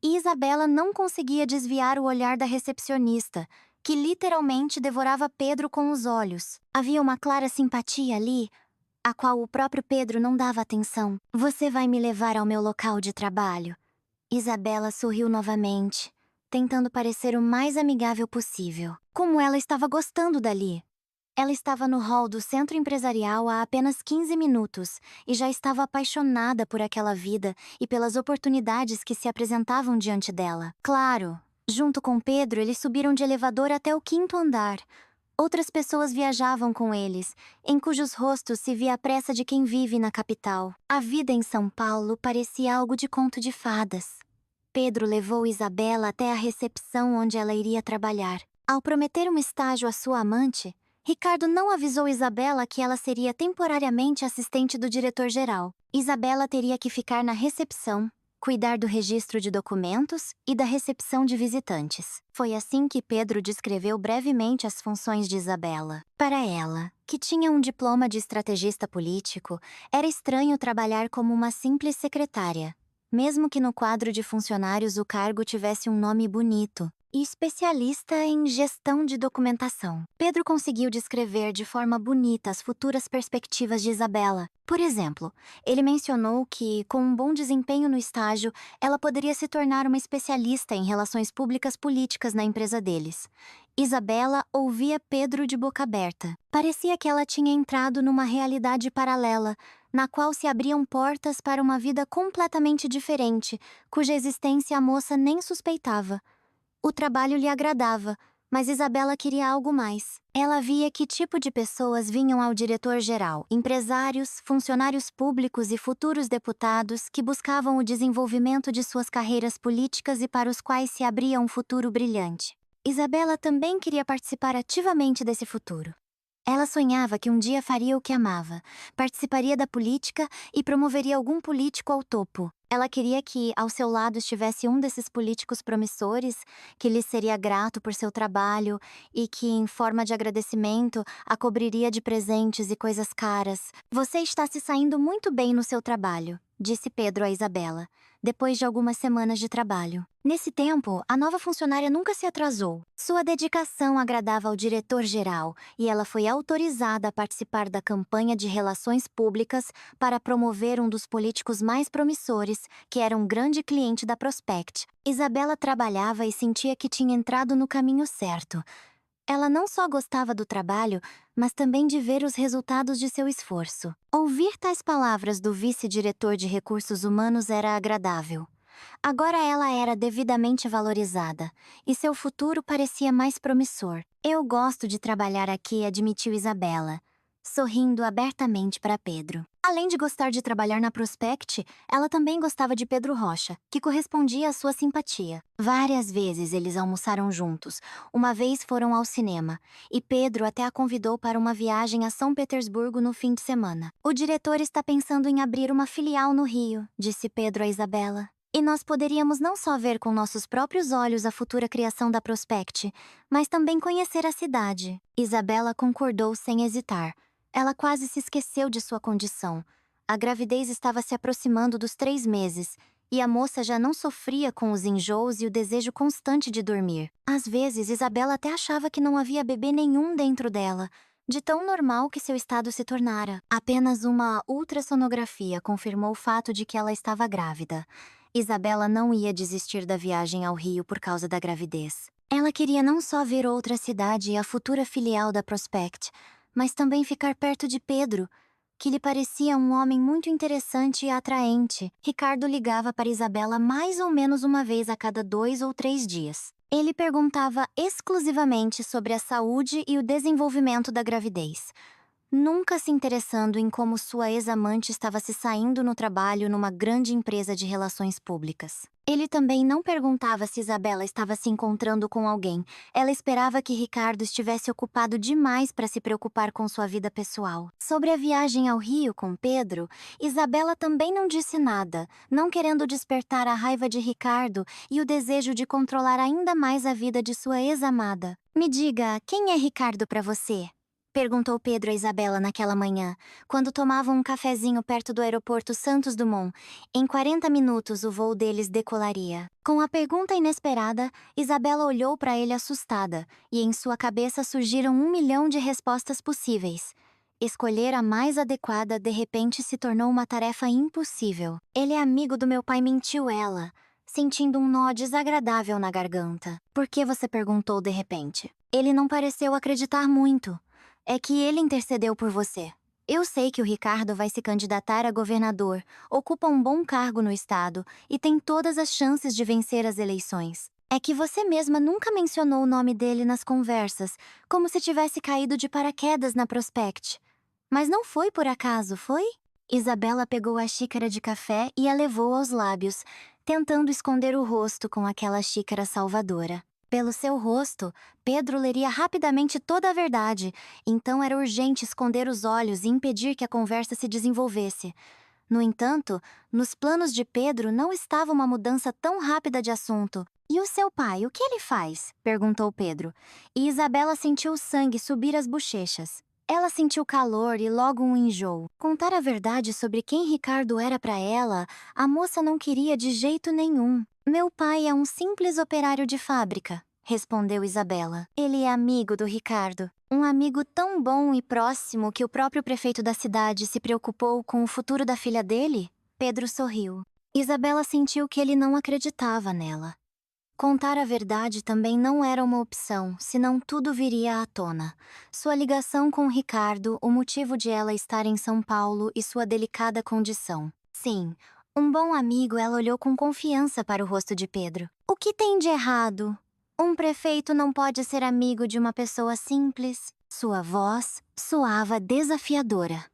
E Isabela não conseguia desviar o olhar da recepcionista, que literalmente devorava Pedro com os olhos. Havia uma clara simpatia ali, a qual o próprio Pedro não dava atenção. Você vai me levar ao meu local de trabalho? Isabela sorriu novamente, tentando parecer o mais amigável possível. Como ela estava gostando dali! Ela estava no hall do centro empresarial há apenas 15 minutos e já estava apaixonada por aquela vida e pelas oportunidades que se apresentavam diante dela. Claro, junto com Pedro, eles subiram de elevador até o 5º andar. Outras pessoas viajavam com eles, em cujos rostos se via a pressa de quem vive na capital. A vida em São Paulo parecia algo de conto de fadas. Pedro levou Isabela até a recepção onde ela iria trabalhar. Ao prometer um estágio à sua amante, Ricardo não avisou Isabela que ela seria temporariamente assistente do diretor-geral. Isabela teria que ficar na recepção, cuidar do registro de documentos e da recepção de visitantes. Foi assim que Pedro descreveu brevemente as funções de Isabela. Para ela, que tinha um diploma de estrategista político, era estranho trabalhar como uma simples secretária, mesmo que no quadro de funcionários o cargo tivesse um nome bonito. E especialista em gestão de documentação. Pedro conseguiu descrever de forma bonita as futuras perspectivas de Isabela. Por exemplo, ele mencionou que, com um bom desempenho no estágio, ela poderia se tornar uma especialista em relações públicas políticas na empresa deles. Isabela ouvia Pedro de boca aberta. Parecia que ela tinha entrado numa realidade paralela, na qual se abriam portas para uma vida completamente diferente, cuja existência a moça nem suspeitava. O trabalho lhe agradava, mas Isabela queria algo mais. Ela via que tipo de pessoas vinham ao diretor-geral: empresários, funcionários públicos e futuros deputados que buscavam o desenvolvimento de suas carreiras políticas e para os quais se abria um futuro brilhante. Isabela também queria participar ativamente desse futuro. Ela sonhava que um dia faria o que amava, participaria da política e promoveria algum político ao topo. Ela queria que, ao seu lado, estivesse um desses políticos promissores, que lhe seria grato por seu trabalho e que, em forma de agradecimento, a cobriria de presentes e coisas caras. Você está se saindo muito bem no seu trabalho, disse Pedro a Isabela, depois de algumas semanas de trabalho. Nesse tempo, a nova funcionária nunca se atrasou. Sua dedicação agradava ao diretor-geral e ela foi autorizada a participar da campanha de relações públicas para promover um dos políticos mais promissores, que era um grande cliente da Prospect. Isabela trabalhava e sentia que tinha entrado no caminho certo. Ela não só gostava do trabalho, mas também de ver os resultados de seu esforço. Ouvir tais palavras do vice-diretor de recursos humanos era agradável. Agora ela era devidamente valorizada, e seu futuro parecia mais promissor. Eu gosto de trabalhar aqui, admitiu Isabela, sorrindo abertamente para Pedro. Além de gostar de trabalhar na Prospect, ela também gostava de Pedro Rocha, que correspondia à sua simpatia. Várias vezes eles almoçaram juntos, uma vez foram ao cinema, e Pedro até a convidou para uma viagem a São Petersburgo no fim de semana. O diretor está pensando em abrir uma filial no Rio, disse Pedro a Isabela. E nós poderíamos não só ver com nossos próprios olhos a futura criação da Prospect, mas também conhecer a cidade. Isabela concordou sem hesitar. Ela quase se esqueceu de sua condição. A gravidez estava se aproximando dos 3 meses, e a moça já não sofria com os enjoos e o desejo constante de dormir. Às vezes, Isabela até achava que não havia bebê nenhum dentro dela, de tão normal que seu estado se tornara. Apenas uma ultrassonografia confirmou o fato de que ela estava grávida. Isabela não ia desistir da viagem ao Rio por causa da gravidez. Ela queria não só ver outra cidade e a futura filial da Prospect, mas também ficar perto de Pedro, que lhe parecia um homem muito interessante e atraente. Ricardo ligava para Isabela mais ou menos uma vez a cada 2 ou 3 dias. Ele perguntava exclusivamente sobre a saúde e o desenvolvimento da gravidez, nunca se interessando em como sua ex-amante estava se saindo no trabalho numa grande empresa de relações públicas. Ele também não perguntava se Isabela estava se encontrando com alguém. Ela esperava que Ricardo estivesse ocupado demais para se preocupar com sua vida pessoal. Sobre a viagem ao Rio com Pedro, Isabela também não disse nada, não querendo despertar a raiva de Ricardo e o desejo de controlar ainda mais a vida de sua ex-amada. Me diga, quem é Ricardo para você? Perguntou Pedro a Isabela naquela manhã, quando tomavam um cafezinho perto do aeroporto Santos Dumont. Em 40 minutos o voo deles decolaria. Com a pergunta inesperada, Isabela olhou para ele assustada, e em sua cabeça surgiram 1 milhão de respostas possíveis. Escolher a mais adequada de repente se tornou uma tarefa impossível. Ele é amigo do meu pai, mentiu ela, sentindo um nó desagradável na garganta. Por que você perguntou de repente? Ele não pareceu acreditar muito. É que ele intercedeu por você. Eu sei que o Ricardo vai se candidatar a governador, ocupa um bom cargo no estado e tem todas as chances de vencer as eleições. É que você mesma nunca mencionou o nome dele nas conversas, como se tivesse caído de paraquedas na Prospect. Mas não foi por acaso, foi? Isabela pegou a xícara de café e a levou aos lábios, tentando esconder o rosto com aquela xícara salvadora. Pelo seu rosto, Pedro leria rapidamente toda a verdade, então era urgente esconder os olhos e impedir que a conversa se desenvolvesse. No entanto, nos planos de Pedro não estava uma mudança tão rápida de assunto. E o seu pai, o que ele faz? Perguntou Pedro. E Isabela sentiu o sangue subir às bochechas. Ela sentiu calor e logo um enjoo. Contar a verdade sobre quem Ricardo era para ela, a moça não queria de jeito nenhum. Meu pai é um simples operário de fábrica, respondeu Isabela. Ele é amigo do Ricardo. Um amigo tão bom e próximo que o próprio prefeito da cidade se preocupou com o futuro da filha dele? Pedro sorriu. Isabela sentiu que ele não acreditava nela. Contar a verdade também não era uma opção, senão tudo viria à tona. Sua ligação com Ricardo, o motivo de ela estar em São Paulo e sua delicada condição. Sim, um bom amigo, ela olhou com confiança para o rosto de Pedro. O que tem de errado? Um prefeito não pode ser amigo de uma pessoa simples? Sua voz soava desafiadora.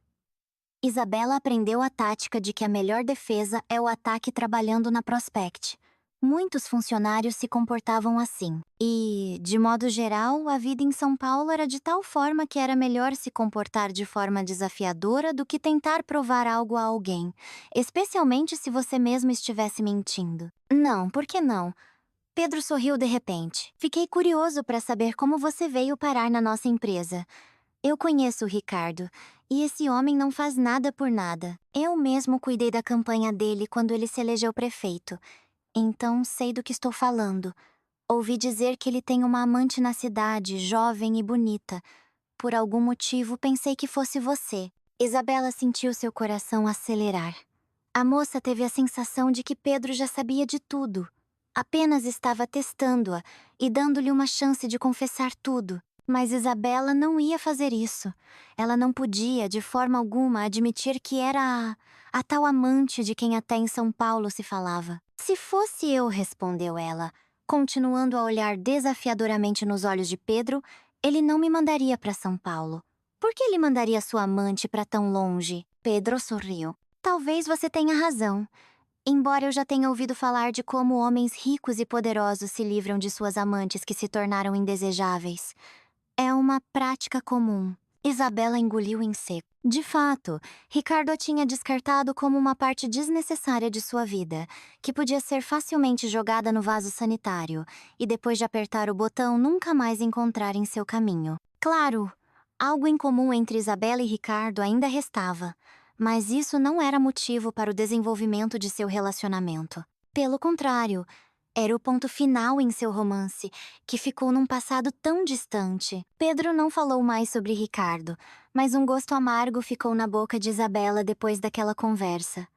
Isabela aprendeu a tática de que a melhor defesa é o ataque trabalhando na Prospect. Muitos funcionários se comportavam assim. E, de modo geral, a vida em São Paulo era de tal forma que era melhor se comportar de forma desafiadora do que tentar provar algo a alguém, especialmente se você mesmo estivesse mentindo. Não, por que não? Pedro sorriu de repente. Fiquei curioso para saber como você veio parar na nossa empresa. Eu conheço o Ricardo, E esse homem não faz nada por nada. Eu mesmo cuidei da campanha dele quando ele se elegeu prefeito. Então sei do que estou falando. Ouvi dizer que ele tem uma amante na cidade, jovem e bonita. Por algum motivo pensei que fosse você. Isabela sentiu seu coração acelerar. A moça teve a sensação de que Pedro já sabia de tudo. Apenas estava testando-a e dando-lhe uma chance de confessar tudo. Mas Isabela não ia fazer isso. Ela não podia, de forma alguma, admitir que era a tal amante de quem até em São Paulo se falava. Se fosse eu, respondeu ela, continuando a olhar desafiadoramente nos olhos de Pedro, ele não me mandaria para São Paulo. Por que ele mandaria sua amante para tão longe? Pedro sorriu. Talvez você tenha razão. Embora eu já tenha ouvido falar de como homens ricos e poderosos se livram de suas amantes que se tornaram indesejáveis. É uma prática comum. Isabela engoliu em seco. De fato, Ricardo a tinha descartado como uma parte desnecessária de sua vida, que podia ser facilmente jogada no vaso sanitário, e depois de apertar o botão nunca mais encontrar em seu caminho. Claro, algo em comum entre Isabela e Ricardo ainda restava, mas isso não era motivo para o desenvolvimento de seu relacionamento. Pelo contrário, era o ponto final em seu romance, que ficou num passado tão distante. Pedro não falou mais sobre Ricardo, mas um gosto amargo ficou na boca de Isabela depois daquela conversa.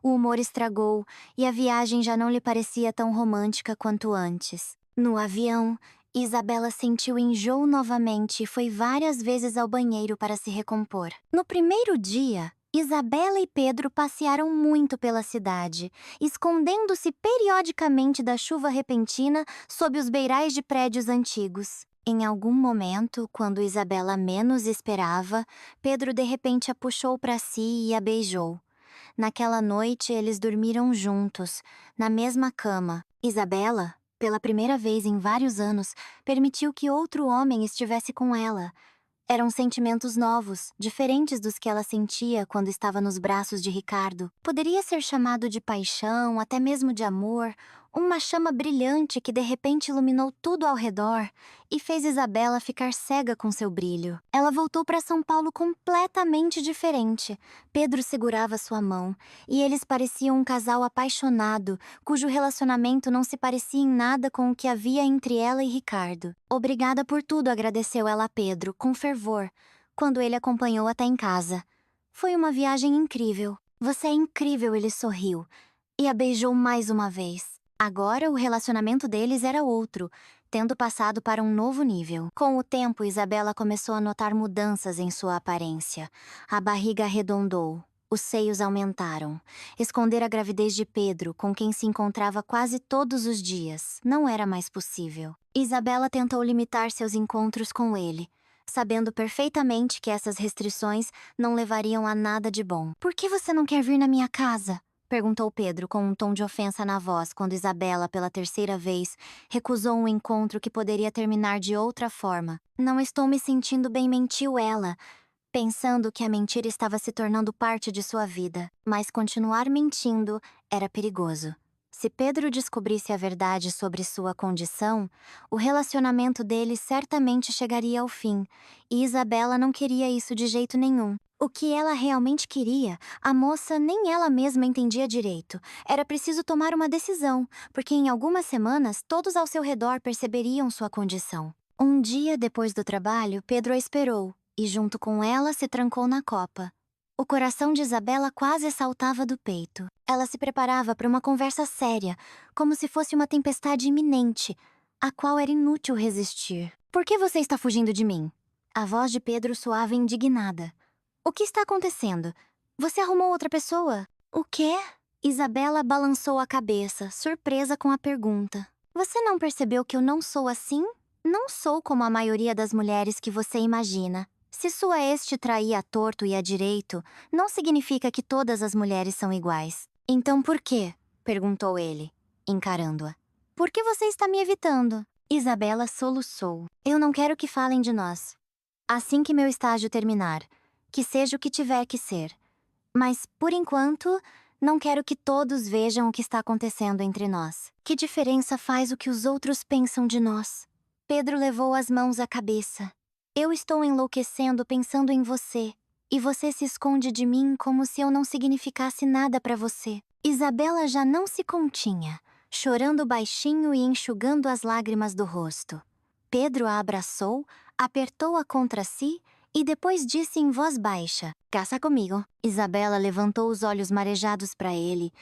O humor estragou e a viagem já não lhe parecia tão romântica quanto antes. No avião, Isabela sentiu enjoo novamente e foi várias vezes ao banheiro para se recompor. No primeiro dia, Isabela e Pedro passearam muito pela cidade, escondendo-se periodicamente da chuva repentina sob os beirais de prédios antigos. Em algum momento, quando Isabela menos esperava, Pedro de repente a puxou para si e a beijou. Naquela noite, eles dormiram juntos, na mesma cama. Isabela, pela primeira vez em vários anos, permitiu que outro homem estivesse com ela. Eram sentimentos novos, diferentes dos que ela sentia quando estava nos braços de Ricardo. Poderia ser chamado de paixão, até mesmo de amor, uma chama brilhante que de repente iluminou tudo ao redor e fez Isabela ficar cega com seu brilho. Ela voltou para São Paulo completamente diferente. Pedro segurava sua mão, e eles pareciam um casal apaixonado, cujo relacionamento não se parecia em nada com o que havia entre ela e Ricardo. Obrigada por tudo, agradeceu ela a Pedro, com fervor, quando ele acompanhou até em casa. Foi uma viagem incrível. Você é incrível, ele sorriu, e a beijou mais uma vez. Agora o relacionamento deles era outro, tendo passado para um novo nível. Com o tempo, Isabela começou a notar mudanças em sua aparência. A barriga arredondou. Os seios aumentaram. Esconder a gravidez de Pedro, com quem se encontrava quase todos os dias, não era mais possível. Isabela tentou limitar seus encontros com ele, sabendo perfeitamente que essas restrições não levariam a nada de bom. "Por que você não quer vir na minha casa?" perguntou Pedro com um tom de ofensa na voz quando Isabela, pela terceira vez, recusou um encontro que poderia terminar de outra forma. "Não estou me sentindo bem", mentiu ela, pensando que a mentira estava se tornando parte de sua vida. Mas continuar mentindo era perigoso. Se Pedro descobrisse a verdade sobre sua condição, o relacionamento deles certamente chegaria ao fim, e Isabela não queria isso de jeito nenhum. O que ela realmente queria, a moça nem ela mesma entendia direito. Era preciso tomar uma decisão, porque em algumas semanas todos ao seu redor perceberiam sua condição. Um dia depois do trabalho, Pedro a esperou, e junto com ela se trancou na copa. O coração de Isabela quase saltava do peito. Ela se preparava para uma conversa séria, como se fosse uma tempestade iminente, a qual era inútil resistir. "Por que você está fugindo de mim?" A voz de Pedro soava indignada. "O que está acontecendo? Você arrumou outra pessoa?" "O quê?" Isabela balançou a cabeça, surpresa com a pergunta. "Você não percebeu que eu não sou assim? Não sou como a maioria das mulheres que você imagina. Se sua ex te traía à torto e à direito, não significa que todas as mulheres são iguais." "Então por quê?" perguntou ele, encarando-a. "Por que você está me evitando?" Isabela soluçou. "Eu não quero que falem de nós. Assim que meu estágio terminar, que seja o que tiver que ser. Mas, por enquanto, não quero que todos vejam o que está acontecendo entre nós. Que diferença faz o que os outros pensam de nós?" Pedro levou as mãos à cabeça. "Eu estou enlouquecendo pensando em você. E você se esconde de mim como se eu não significasse nada para você. Isabela já não se continha, chorando baixinho e enxugando as lágrimas do rosto. Pedro a abraçou, apertou-a contra si e depois disse em voz baixa: "Caça comigo." Isabela levantou os olhos marejados para ele,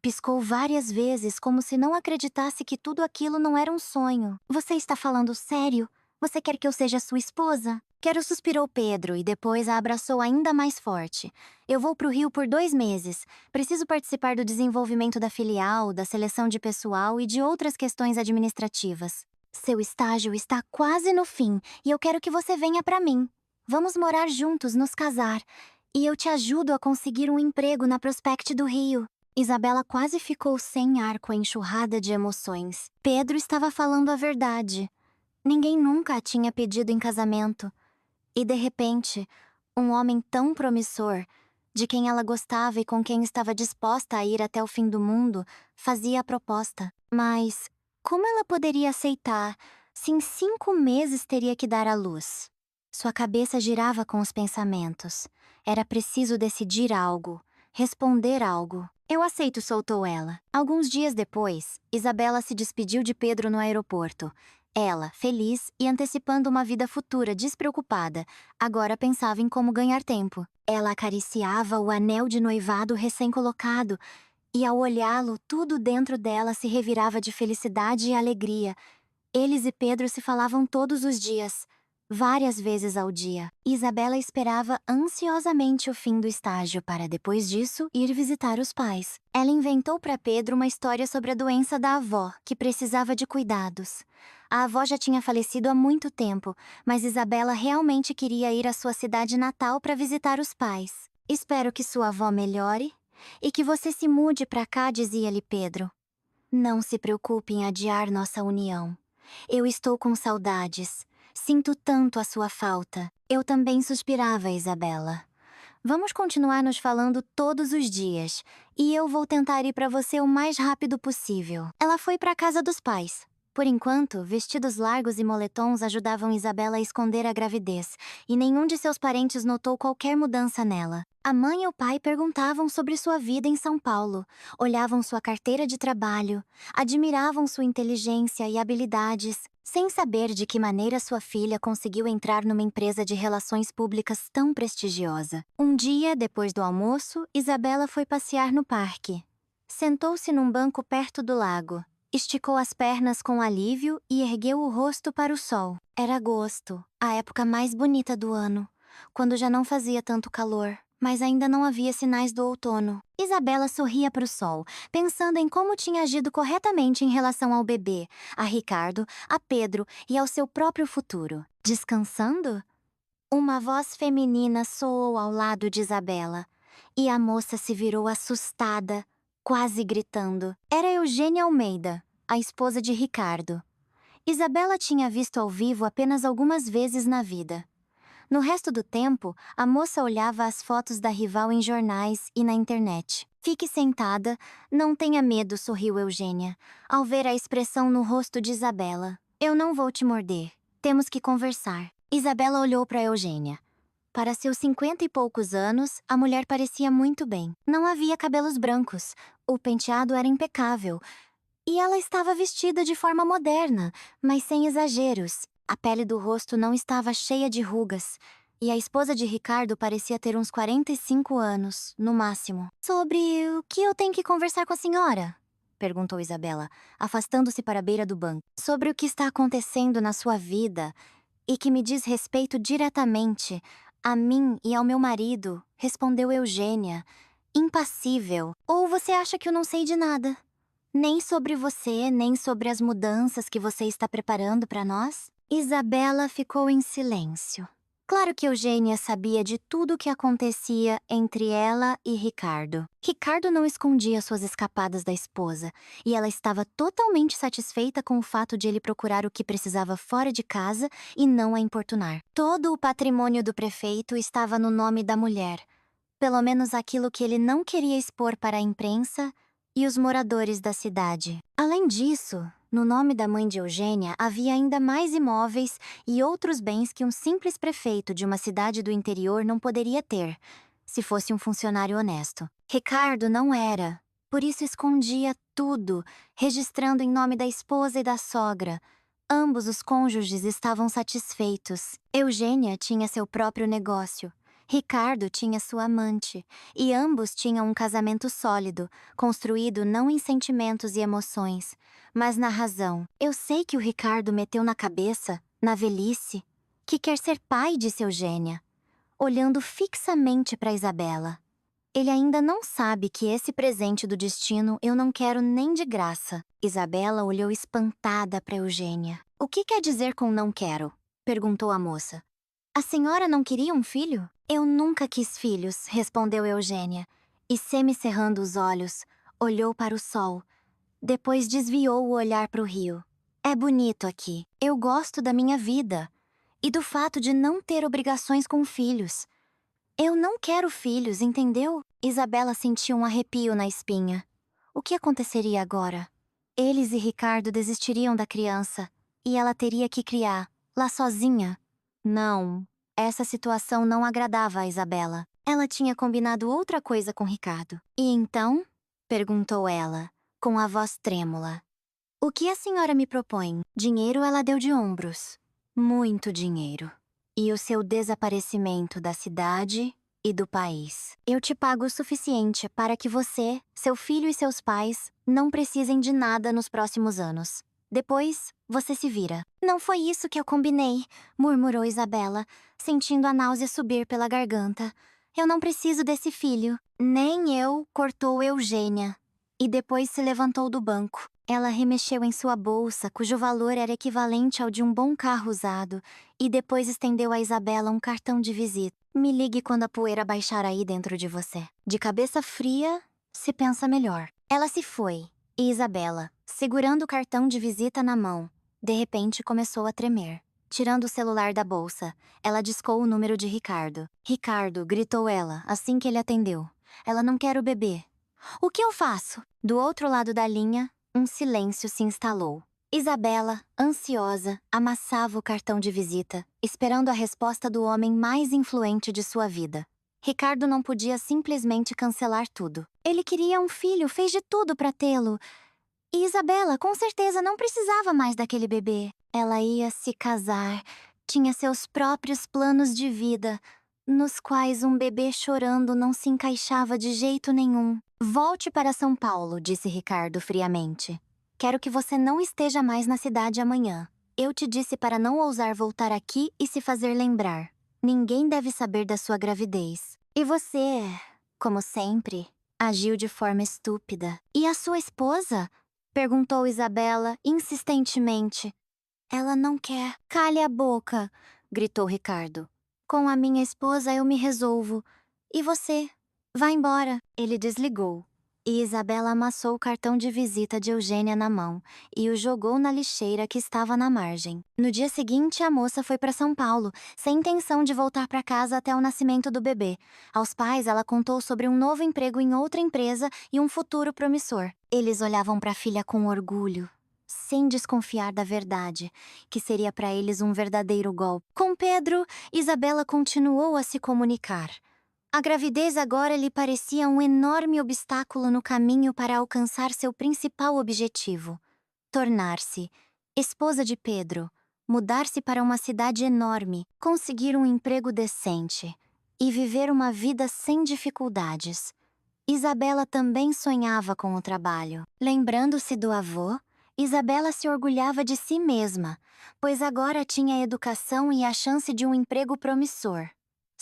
piscou várias vezes como se não acreditasse que tudo aquilo não era um sonho. "Você está falando sério? Você quer que eu seja sua esposa?" "Quero", suspirou Pedro e depois a abraçou ainda mais forte. "Eu vou pro Rio por 2 meses. Preciso participar do desenvolvimento da filial, da seleção de pessoal e de outras questões administrativas. Seu estágio está quase no fim e eu quero que você venha pra mim. Vamos morar juntos, nos casar. E eu te ajudo a conseguir um emprego na Prospect do Rio." Isabela quase ficou sem ar com a enxurrada de emoções. Pedro estava falando a verdade. Ninguém nunca a tinha pedido em casamento. E de repente, um homem tão promissor, de quem ela gostava e com quem estava disposta a ir até o fim do mundo, fazia a proposta. Mas como ela poderia aceitar se em 5 meses teria que dar à luz? Sua cabeça girava com os pensamentos. Era preciso decidir algo, responder algo. "Eu aceito", soltou ela. Alguns dias depois, Isabela se despediu de Pedro no aeroporto. Ela, feliz e antecipando uma vida futura despreocupada, agora pensava em como ganhar tempo. Ela acariciava o anel de noivado recém-colocado, e ao olhá-lo, tudo dentro dela se revirava de felicidade e alegria. Eles e Pedro se falavam todos os dias, várias vezes ao dia. Isabela esperava ansiosamente o fim do estágio para, depois disso, ir visitar os pais. Ela inventou para Pedro uma história sobre a doença da avó, que precisava de cuidados. A avó já tinha falecido há muito tempo, mas Isabela realmente queria ir à sua cidade natal para visitar os pais. "Espero que sua avó melhore e que você se mude para cá", dizia-lhe Pedro. "Não se preocupe em adiar nossa união. Eu estou com saudades. Sinto tanto a sua falta." "Eu também", suspirava Isabela. "Vamos continuar nos falando todos os dias, e eu vou tentar ir para você o mais rápido possível." Ela foi para a casa dos pais. Por enquanto, vestidos largos e moletons ajudavam Isabela a esconder a gravidez, e nenhum de seus parentes notou qualquer mudança nela. A mãe e o pai perguntavam sobre sua vida em São Paulo, olhavam sua carteira de trabalho, admiravam sua inteligência e habilidades, sem saber de que maneira sua filha conseguiu entrar numa empresa de relações públicas tão prestigiosa. Um dia, depois do almoço, Isabela foi passear no parque. Sentou-se num banco perto do lago. Esticou as pernas com alívio e ergueu o rosto para o sol. Era agosto, a época mais bonita do ano, quando já não fazia tanto calor, mas ainda não havia sinais do outono. Isabela sorria para o sol, pensando em como tinha agido corretamente em relação ao bebê, a Ricardo, a Pedro e ao seu próprio futuro. Descansando? Uma voz feminina soou ao lado de Isabela, e a moça se virou assustada, quase gritando. Era Eugênia Almeida, a esposa de Ricardo. Isabela tinha visto ao vivo apenas algumas vezes na vida. No resto do tempo, a moça olhava as fotos da rival em jornais e na internet. "Fique sentada, não tenha medo", sorriu Eugênia, ao ver a expressão no rosto de Isabela. "Eu não vou te morder. Temos que conversar." Isabela olhou para Eugênia. Para seus 50 e poucos anos, a mulher parecia muito bem. Não havia cabelos brancos, o penteado era impecável, e ela estava vestida de forma moderna, mas sem exageros. A pele do rosto não estava cheia de rugas, e a esposa de Ricardo parecia ter uns 45 anos, no máximo. "Sobre o que eu tenho que conversar com a senhora?" perguntou Isabela, afastando-se para a beira do banco. "Sobre o que está acontecendo na sua vida e que me diz respeito diretamente a mim e ao meu marido", respondeu Eugênia, impassível. "Ou você acha que eu não sei de nada? Nem sobre você, nem sobre as mudanças que você está preparando para nós?" Isabela ficou em silêncio. Claro que Eugênia sabia de tudo o que acontecia entre ela e Ricardo. Ricardo não escondia suas escapadas da esposa, e ela estava totalmente satisfeita com o fato de ele procurar o que precisava fora de casa e não a importunar. Todo o patrimônio do prefeito estava no nome da mulher, pelo menos aquilo que ele não queria expor para a imprensa e os moradores da cidade. Além disso, No nome da mãe de Eugênia havia ainda mais imóveis e outros bens que um simples prefeito de uma cidade do interior não poderia ter, se fosse um funcionário honesto. Ricardo não era, por isso escondia tudo, registrando em nome da esposa e da sogra. Ambos os cônjuges estavam satisfeitos. Eugênia tinha seu próprio negócio. Ricardo tinha sua amante, e ambos tinham um casamento sólido, construído não em sentimentos e emoções, mas na razão. Eu sei que o Ricardo meteu na cabeça, na velhice, que quer ser pai, disse Eugênia, olhando fixamente para Isabela. Ele ainda não sabe que esse presente do destino eu não quero nem de graça. Isabela olhou espantada para Eugênia. O que quer dizer com não quero? Perguntou a moça. A senhora não queria um filho? Eu nunca quis filhos, respondeu Eugênia, e semicerrando os olhos, olhou para o sol. Depois desviou o olhar para o rio. É bonito aqui. Eu gosto da minha vida. E do fato de não ter obrigações com filhos. Eu não quero filhos, entendeu? Isabela sentiu um arrepio na espinha. O que aconteceria agora? Eles e Ricardo desistiriam da criança, e ela teria que criar, lá sozinha. Não, essa situação não agradava a Isabela. Ela tinha combinado outra coisa com Ricardo. E então? Perguntou ela, com a voz trêmula. O que a senhora me propõe? Dinheiro ela deu de ombros. Muito dinheiro. E o seu desaparecimento da cidade e do país. Eu te pago o suficiente para que você, seu filho e seus pais não precisem de nada nos próximos anos. Depois, você se vira. Não foi isso que eu combinei, murmurou Isabela, sentindo a náusea subir pela garganta. Eu não preciso desse filho. Nem eu, cortou Eugênia. E depois se levantou do banco. Ela remexeu em sua bolsa, cujo valor era equivalente ao de um bom carro usado, e depois estendeu a Isabela um cartão de visita. Me ligue quando a poeira baixar aí dentro de você. De cabeça fria, se pensa melhor. Ela se foi, e Isabela, segurando o cartão de visita na mão, de repente começou a tremer. Tirando o celular da bolsa, ela discou o número de Ricardo. Ricardo, gritou ela, assim que ele atendeu. Ela não quer o bebê. O que eu faço? Do outro lado da linha, um silêncio se instalou. Isabela, ansiosa, amassava o cartão de visita, esperando a resposta do homem mais influente de sua vida. Ricardo não podia simplesmente cancelar tudo. Ele queria um filho, fez de tudo para tê-lo. E Isabela, com certeza, não precisava mais daquele bebê. Ela ia se casar, tinha seus próprios planos de vida, nos quais um bebê chorando não se encaixava de jeito nenhum. Volte para São Paulo, disse Ricardo friamente. Quero que você não esteja mais na cidade amanhã. Eu te disse para não ousar voltar aqui e se fazer lembrar. Ninguém deve saber da sua gravidez. E você, como sempre, agiu de forma estúpida. E a sua esposa? Perguntou Isabela insistentemente. Ela não quer. Cale a boca, gritou Ricardo. Com a minha esposa eu me resolvo. E você? Vá embora. Ele desligou. E Isabela amassou o cartão de visita de Eugênia na mão e o jogou na lixeira que estava na margem. No dia seguinte, a moça foi para São Paulo, sem intenção de voltar para casa até o nascimento do bebê. Aos pais, ela contou sobre um novo emprego em outra empresa e um futuro promissor. Eles olhavam para a filha com orgulho, sem desconfiar da verdade, que seria para eles um verdadeiro golpe. Com Pedro, Isabela continuou a se comunicar. A gravidez agora lhe parecia um enorme obstáculo no caminho para alcançar seu principal objetivo: tornar-se esposa de Pedro, mudar-se para uma cidade enorme, conseguir um emprego decente e viver uma vida sem dificuldades. Isabela também sonhava com o trabalho. Lembrando-se do avô, Isabela se orgulhava de si mesma, pois agora tinha a educação e a chance de um emprego promissor.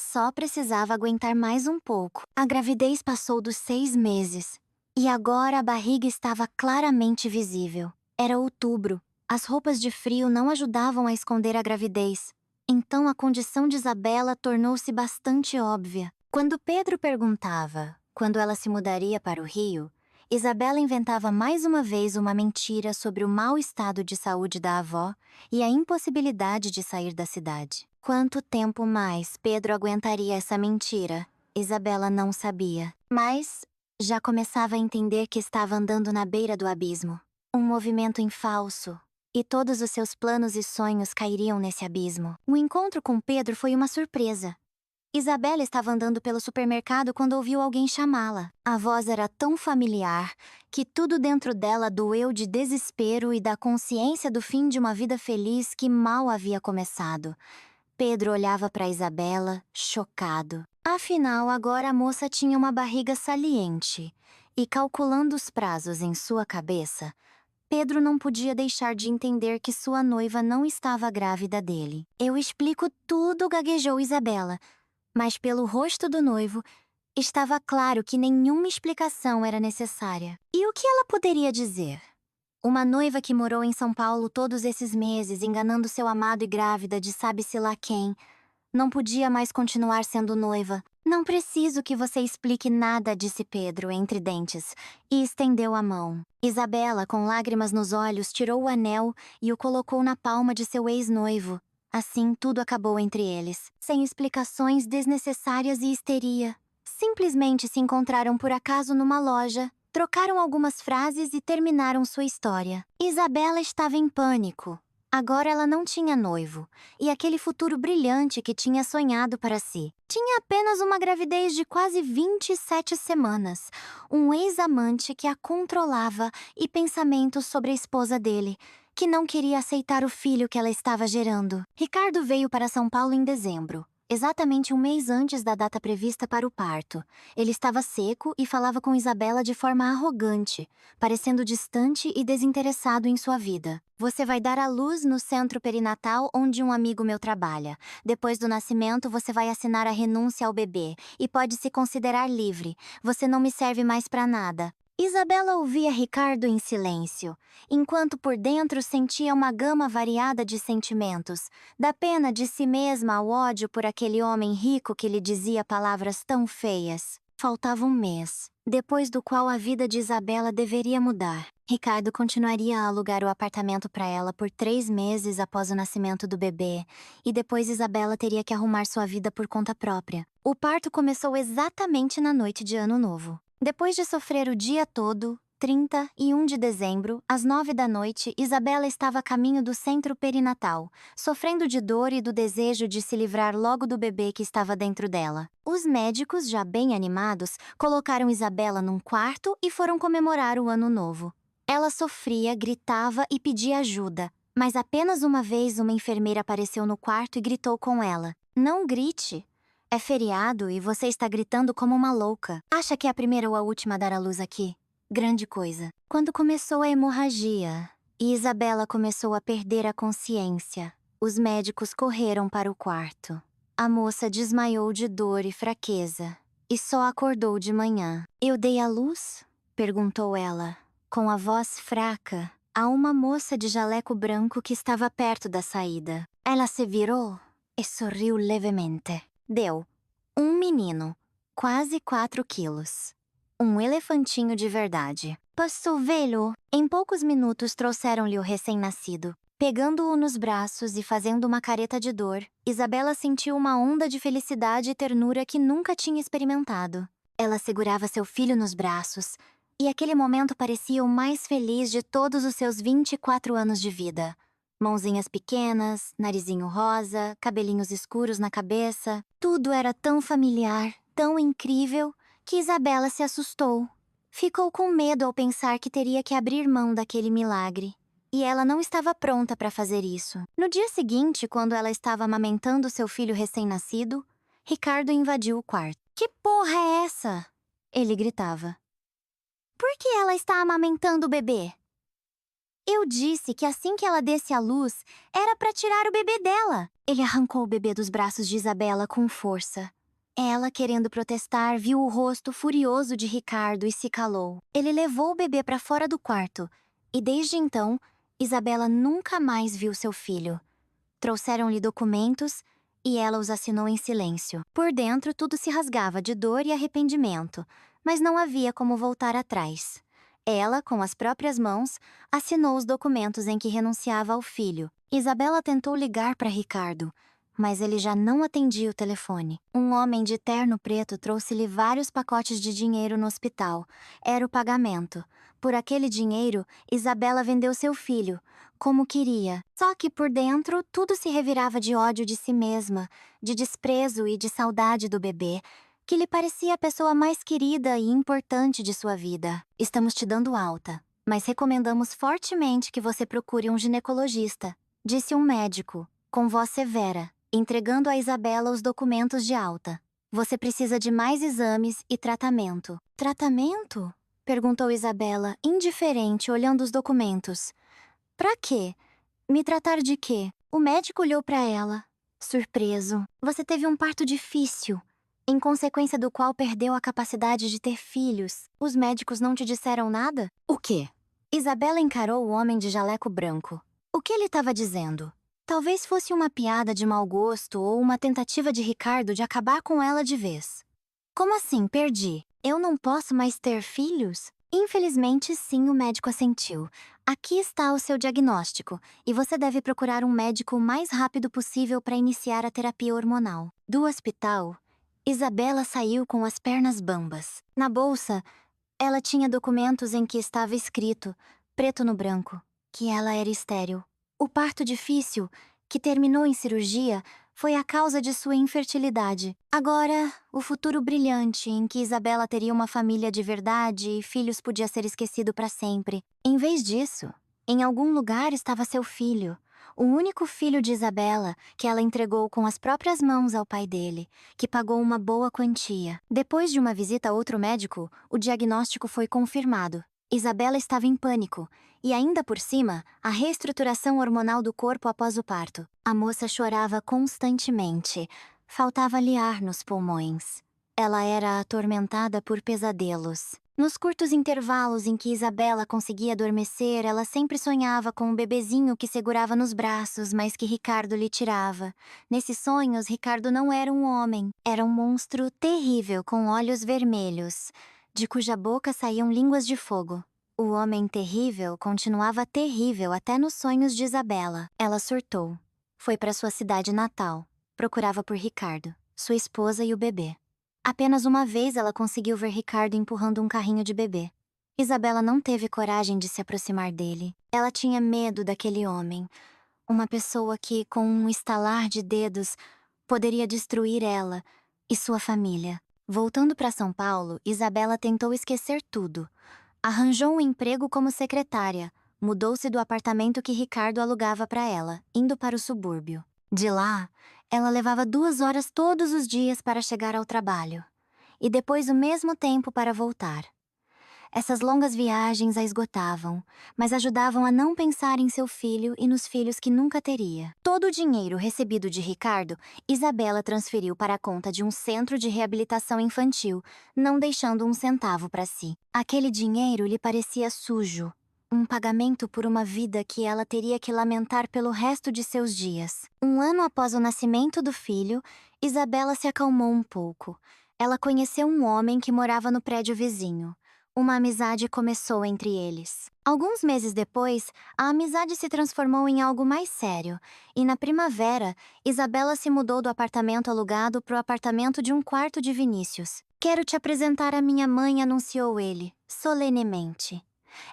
Só precisava aguentar mais um pouco. A gravidez passou dos 6 meses. E agora a barriga estava claramente visível. Era outubro. As roupas de frio não ajudavam a esconder a gravidez. Então a condição de Isabela tornou-se bastante óbvia. Quando Pedro perguntava quando ela se mudaria para o Rio, Isabela inventava mais uma vez uma mentira sobre o mau estado de saúde da avó e a impossibilidade de sair da cidade. Quanto tempo mais Pedro aguentaria essa mentira? Isabela não sabia, mas já começava a entender que estava andando na beira do abismo. Um movimento em falso. E todos os seus planos e sonhos cairiam nesse abismo. O encontro com Pedro foi uma surpresa. Isabela estava andando pelo supermercado quando ouviu alguém chamá-la. A voz era tão familiar que tudo dentro dela doeu de desespero e da consciência do fim de uma vida feliz que mal havia começado. Pedro olhava para Isabela, chocado. Afinal, agora a moça tinha uma barriga saliente. E calculando os prazos em sua cabeça, Pedro não podia deixar de entender que sua noiva não estava grávida dele. Eu explico tudo, gaguejou Isabela. Mas pelo rosto do noivo, estava claro que nenhuma explicação era necessária. E o que ela poderia dizer? Uma noiva que morou em São Paulo todos esses meses, enganando seu amado e grávida de sabe-se lá quem, não podia mais continuar sendo noiva. Não preciso que você explique nada, disse Pedro, entre dentes, e estendeu a mão. Isabela, com lágrimas nos olhos, tirou o anel e o colocou na palma de seu ex-noivo. Assim, tudo acabou entre eles, sem explicações desnecessárias e histeria. Simplesmente se encontraram por acaso numa loja, trocaram algumas frases e terminaram sua história. Isabela estava em pânico. Agora ela não tinha noivo, e aquele futuro brilhante que tinha sonhado para si. Tinha apenas uma gravidez de quase 27 semanas, um ex-amante que a controlava e pensamentos sobre a esposa dele, que não queria aceitar o filho que ela estava gerando. Ricardo veio para São Paulo em dezembro, exatamente um mês antes da data prevista para o parto. Ele estava seco e falava com Isabela de forma arrogante, parecendo distante e desinteressado em sua vida. Você vai dar à luz no centro perinatal onde um amigo meu trabalha. Depois do nascimento, você vai assinar a renúncia ao bebê e pode se considerar livre. Você não me serve mais para nada. Isabela ouvia Ricardo em silêncio, enquanto por dentro sentia uma gama variada de sentimentos, da pena de si mesma ao ódio por aquele homem rico que lhe dizia palavras tão feias. Faltava um mês, depois do qual a vida de Isabela deveria mudar. Ricardo continuaria a alugar o apartamento para ela por 3 meses após o nascimento do bebê, e depois Isabela teria que arrumar sua vida por conta própria. O parto começou exatamente na noite de Ano Novo. Depois de sofrer o dia todo, 31 de dezembro, às 9 da noite, Isabela estava a caminho do centro perinatal, sofrendo de dor e do desejo de se livrar logo do bebê que estava dentro dela. Os médicos, já bem animados, colocaram Isabela num quarto e foram comemorar o Ano Novo. Ela sofria, gritava e pedia ajuda, mas apenas uma vez uma enfermeira apareceu no quarto e gritou com ela: "Não grite! É feriado e você está gritando como uma louca. Acha que é a primeira ou a última a dar à luz aqui? Grande coisa." Quando começou a hemorragia e Isabela começou a perder a consciência, os médicos correram para o quarto. A moça desmaiou de dor e fraqueza e só acordou de manhã. "Eu dei à luz?" perguntou ela, com a voz fraca, a uma moça de jaleco branco que estava perto da saída. Ela se virou e sorriu levemente. Deu. Um menino, quase 4 quilos. Um elefantinho de verdade. Posso vê-lo? Em poucos minutos trouxeram-lhe o recém-nascido. Pegando-o nos braços e fazendo uma careta de dor, Isabela sentiu uma onda de felicidade e ternura que nunca tinha experimentado. Ela segurava seu filho nos braços, e aquele momento parecia o mais feliz de todos os seus 24 anos de vida. Mãozinhas pequenas, narizinho rosa, cabelinhos escuros na cabeça. Tudo era tão familiar, tão incrível, que Isabela se assustou. Ficou com medo ao pensar que teria que abrir mão daquele milagre. E ela não estava pronta para fazer isso. No dia seguinte, quando ela estava amamentando seu filho recém-nascido, Ricardo invadiu o quarto. "Que porra é essa?" ele gritava. "Por que ela está amamentando o bebê?" "Eu disse que assim que ela desse à luz, era para tirar o bebê dela." Ele arrancou o bebê dos braços de Isabela com força. Ela, querendo protestar, viu o rosto furioso de Ricardo e se calou. Ele levou o bebê para fora do quarto, e desde então, Isabela nunca mais viu seu filho. Trouxeram-lhe documentos e ela os assinou em silêncio. Por dentro, tudo se rasgava de dor e arrependimento, mas não havia como voltar atrás. Ela, com as próprias mãos, assinou os documentos em que renunciava ao filho. Isabela tentou ligar para Ricardo, mas ele já não atendia o telefone. Um homem de terno preto trouxe-lhe vários pacotes de dinheiro no hospital. Era o pagamento. Por aquele dinheiro, Isabela vendeu seu filho, como queria. Só que por dentro, tudo se revirava de ódio de si mesma, de desprezo e de saudade do bebê, que lhe parecia a pessoa mais querida e importante de sua vida. Estamos te dando alta, mas recomendamos fortemente que você procure um ginecologista, disse um médico, com voz severa, entregando a Isabela os documentos de alta. Você precisa de mais exames e tratamento. Tratamento? Perguntou Isabela, indiferente, olhando os documentos. Pra quê? Me tratar de quê? O médico olhou para ela, surpreso. Você teve um parto difícil, em consequência do qual perdeu a capacidade de ter filhos. Os médicos não te disseram nada? O quê? Isabela encarou o homem de jaleco branco. O que ele estava dizendo? Talvez fosse uma piada de mau gosto ou uma tentativa de Ricardo de acabar com ela de vez. Como assim, perdi? Eu não posso mais ter filhos? Infelizmente, sim, o médico assentiu. Aqui está o seu diagnóstico, e você deve procurar um médico o mais rápido possível para iniciar a terapia hormonal. Do hospital, Isabela saiu com as pernas bambas. Na bolsa, ela tinha documentos em que estava escrito, preto no branco, que ela era estéril. O parto difícil, que terminou em cirurgia, foi a causa de sua infertilidade. Agora, o futuro brilhante em que Isabela teria uma família de verdade e filhos podia ser esquecido para sempre. Em vez disso, em algum lugar estava seu filho, o único filho de Isabela, que ela entregou com as próprias mãos ao pai dele, que pagou uma boa quantia. Depois de uma visita a outro médico, o diagnóstico foi confirmado. Isabela estava em pânico, e ainda por cima, a reestruturação hormonal do corpo após o parto. A moça chorava constantemente, faltava-lhe ar nos pulmões. Ela era atormentada por pesadelos. Nos curtos intervalos em que Isabela conseguia adormecer, ela sempre sonhava com um bebezinho que segurava nos braços, mas que Ricardo lhe tirava. Nesses sonhos, Ricardo não era um homem, era um monstro terrível com olhos vermelhos, de cuja boca saíam línguas de fogo. O homem terrível continuava terrível até nos sonhos de Isabela. Ela surtou. Foi para sua cidade natal. Procurava por Ricardo, sua esposa e o bebê. Apenas uma vez ela conseguiu ver Ricardo empurrando um carrinho de bebê. Isabela não teve coragem de se aproximar dele. Ela tinha medo daquele homem. Uma pessoa que, com um estalar de dedos, poderia destruir ela e sua família. Voltando para São Paulo, Isabela tentou esquecer tudo. Arranjou um emprego como secretária. Mudou-se do apartamento que Ricardo alugava para ela, indo para o subúrbio. De lá, ela levava 2 horas todos os dias para chegar ao trabalho. E depois o mesmo tempo para voltar. Essas longas viagens a esgotavam, mas ajudavam a não pensar em seu filho e nos filhos que nunca teria. Todo o dinheiro recebido de Ricardo, Isabela transferiu para a conta de um centro de reabilitação infantil, não deixando um centavo para si. Aquele dinheiro lhe parecia sujo, um pagamento por uma vida que ela teria que lamentar pelo resto de seus dias. 1 ano após o nascimento do filho, Isabela se acalmou um pouco. Ela conheceu um homem que morava no prédio vizinho. Uma amizade começou entre eles. Alguns meses depois, a amizade se transformou em algo mais sério, e na primavera, Isabela se mudou do apartamento alugado para o apartamento de um quarto de Vinícius. "Quero te apresentar a minha mãe", anunciou ele, solenemente.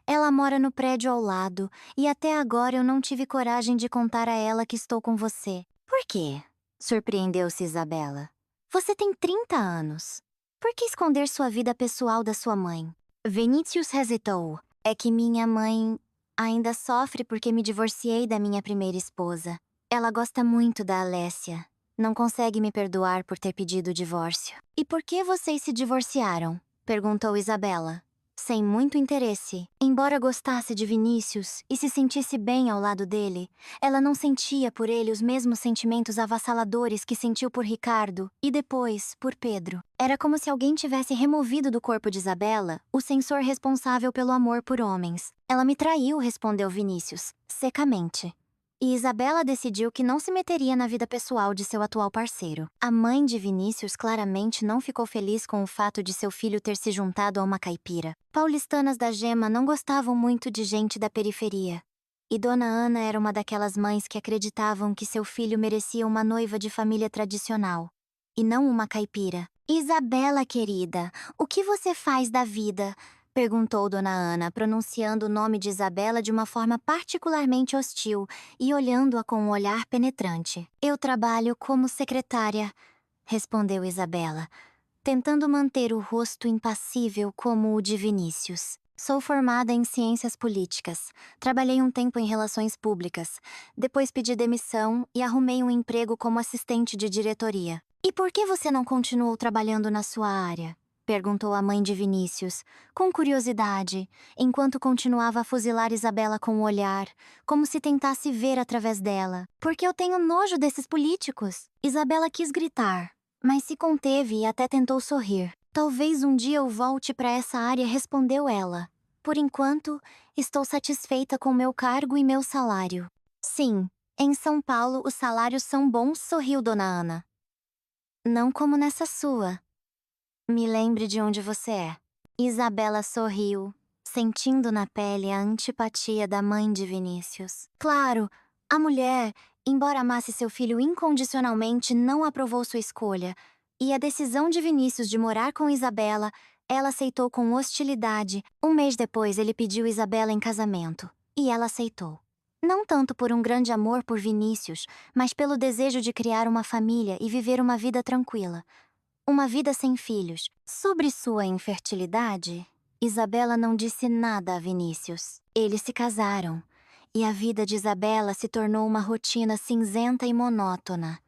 "Ela mora no prédio ao lado, e até agora eu não tive coragem de contar a ela que estou com você." "Por quê?" surpreendeu-se Isabela. "Você tem 30 anos. Por que esconder sua vida pessoal da sua mãe?" Vinícius hesitou. "É que minha mãe ainda sofre porque me divorciei da minha primeira esposa. Ela gosta muito da Alessia. Não consegue me perdoar por ter pedido o divórcio." "E por que vocês se divorciaram?" perguntou Isabela, sem muito interesse. Embora gostasse de Vinícius e se sentisse bem ao lado dele, ela não sentia por ele os mesmos sentimentos avassaladores que sentiu por Ricardo e depois por Pedro. Era como se alguém tivesse removido do corpo de Isabela o sensor responsável pelo amor por homens. "Ela me traiu", respondeu Vinícius, secamente. E Isabela decidiu que não se meteria na vida pessoal de seu atual parceiro. A mãe de Vinícius claramente não ficou feliz com o fato de seu filho ter se juntado a uma caipira. Paulistanas da Gema não gostavam muito de gente da periferia. E Dona Ana era uma daquelas mães que acreditavam que seu filho merecia uma noiva de família tradicional, e não uma caipira. Isabela, querida, o que você faz da vida? Perguntou Dona Ana, pronunciando o nome de Isabela de uma forma particularmente hostil e olhando-a com um olhar penetrante. Eu trabalho como secretária, respondeu Isabela, tentando manter o rosto impassível como o de Vinícius. Sou formada em ciências políticas. Trabalhei um tempo em relações públicas. Depois pedi demissão e arrumei um emprego como assistente de diretoria. E por que você não continuou trabalhando na sua área? Perguntou a mãe de Vinícius, com curiosidade, enquanto continuava a fuzilar Isabela com o olhar, como se tentasse ver através dela. Porque eu tenho nojo desses políticos. Isabela quis gritar, mas se conteve e até tentou sorrir. Talvez um dia eu volte para essa área, respondeu ela. Por enquanto, estou satisfeita com meu cargo e meu salário. Sim, em São Paulo os salários são bons, sorriu Dona Ana. Não como nessa sua. Me lembre de onde você é. Isabela sorriu, sentindo na pele a antipatia da mãe de Vinícius. Claro, a mulher, embora amasse seu filho incondicionalmente, não aprovou sua escolha, e a decisão de Vinícius de morar com Isabela, ela aceitou com hostilidade. Um mês depois, ele pediu Isabela em casamento, e ela aceitou. Não tanto por um grande amor por Vinícius, mas pelo desejo de criar uma família e viver uma vida tranquila. Uma vida sem filhos. Sobre sua infertilidade, Isabela não disse nada a Vinícius. Eles se casaram, e a vida de Isabela se tornou uma rotina cinzenta e monótona.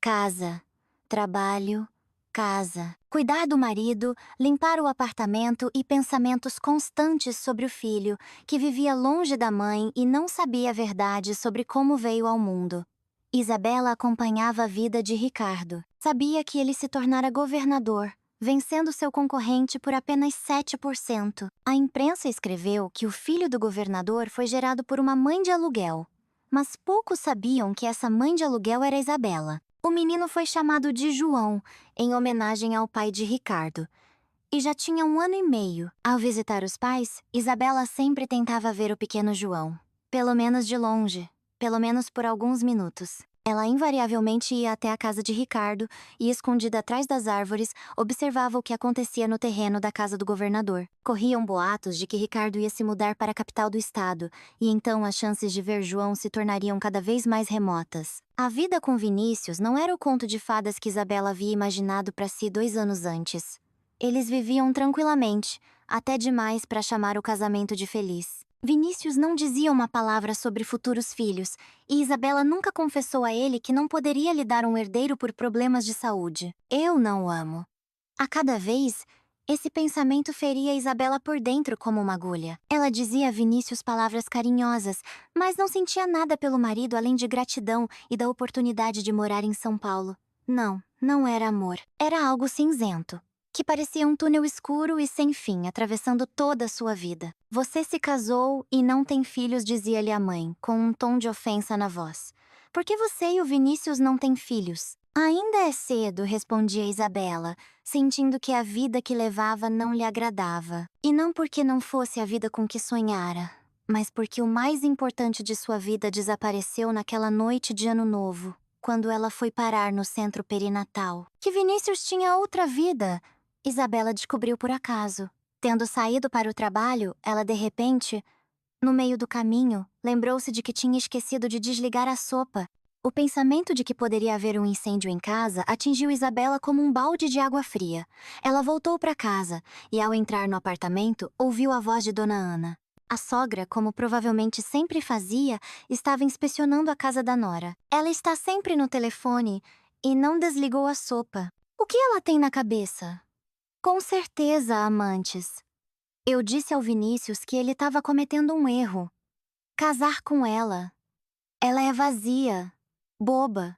Casa, trabalho, casa, cuidar do marido, limpar o apartamento e pensamentos constantes sobre o filho, que vivia longe da mãe e não sabia a verdade sobre como veio ao mundo. Isabela acompanhava a vida de Ricardo. Sabia que ele se tornara governador, vencendo seu concorrente por apenas 7%. A imprensa escreveu que o filho do governador foi gerado por uma mãe de aluguel. Mas poucos sabiam que essa mãe de aluguel era Isabela. O menino foi chamado de João, em homenagem ao pai de Ricardo. E já tinha 1 ano e meio. Ao visitar os pais, Isabela sempre tentava ver o pequeno João. Pelo menos de longe. Pelo menos por alguns minutos. Ela invariavelmente ia até a casa de Ricardo e, escondida atrás das árvores, observava o que acontecia no terreno da casa do governador. Corriam boatos de que Ricardo ia se mudar para a capital do estado, e então as chances de ver João se tornariam cada vez mais remotas. A vida com Vinícius não era o conto de fadas que Isabela havia imaginado para si 2 anos antes. Eles viviam tranquilamente, até demais para chamar o casamento de feliz. Vinícius não dizia uma palavra sobre futuros filhos, e Isabela nunca confessou a ele que não poderia lhe dar um herdeiro por problemas de saúde. Eu não o amo. A cada vez, esse pensamento feria Isabela por dentro como uma agulha. Ela dizia a Vinícius palavras carinhosas, mas não sentia nada pelo marido além de gratidão e da oportunidade de morar em São Paulo. Não, não era amor. Era algo cinzento, que parecia um túnel escuro e sem fim, atravessando toda a sua vida. Você se casou e não tem filhos, dizia-lhe a mãe, com um tom de ofensa na voz. Por que você e o Vinícius não têm filhos? Ainda é cedo, respondia Isabela, sentindo que a vida que levava não lhe agradava. E não porque não fosse a vida com que sonhara, mas porque o mais importante de sua vida desapareceu naquela noite de Ano Novo, quando ela foi parar no centro perinatal. Que Vinícius tinha outra vida, Isabela descobriu por acaso. Tendo saído para o trabalho, ela de repente, no meio do caminho, lembrou-se de que tinha esquecido de desligar a sopa. O pensamento de que poderia haver um incêndio em casa atingiu Isabela como um balde de água fria. Ela voltou para casa e, ao entrar no apartamento, ouviu a voz de Dona Ana. A sogra, como provavelmente sempre fazia, estava inspecionando a casa da nora. Ela está sempre no telefone e não desligou a sopa. O que ela tem na cabeça? Com certeza, amantes. Eu disse ao Vinícius que ele estava cometendo um erro. Casar com ela. Ela é vazia, boba,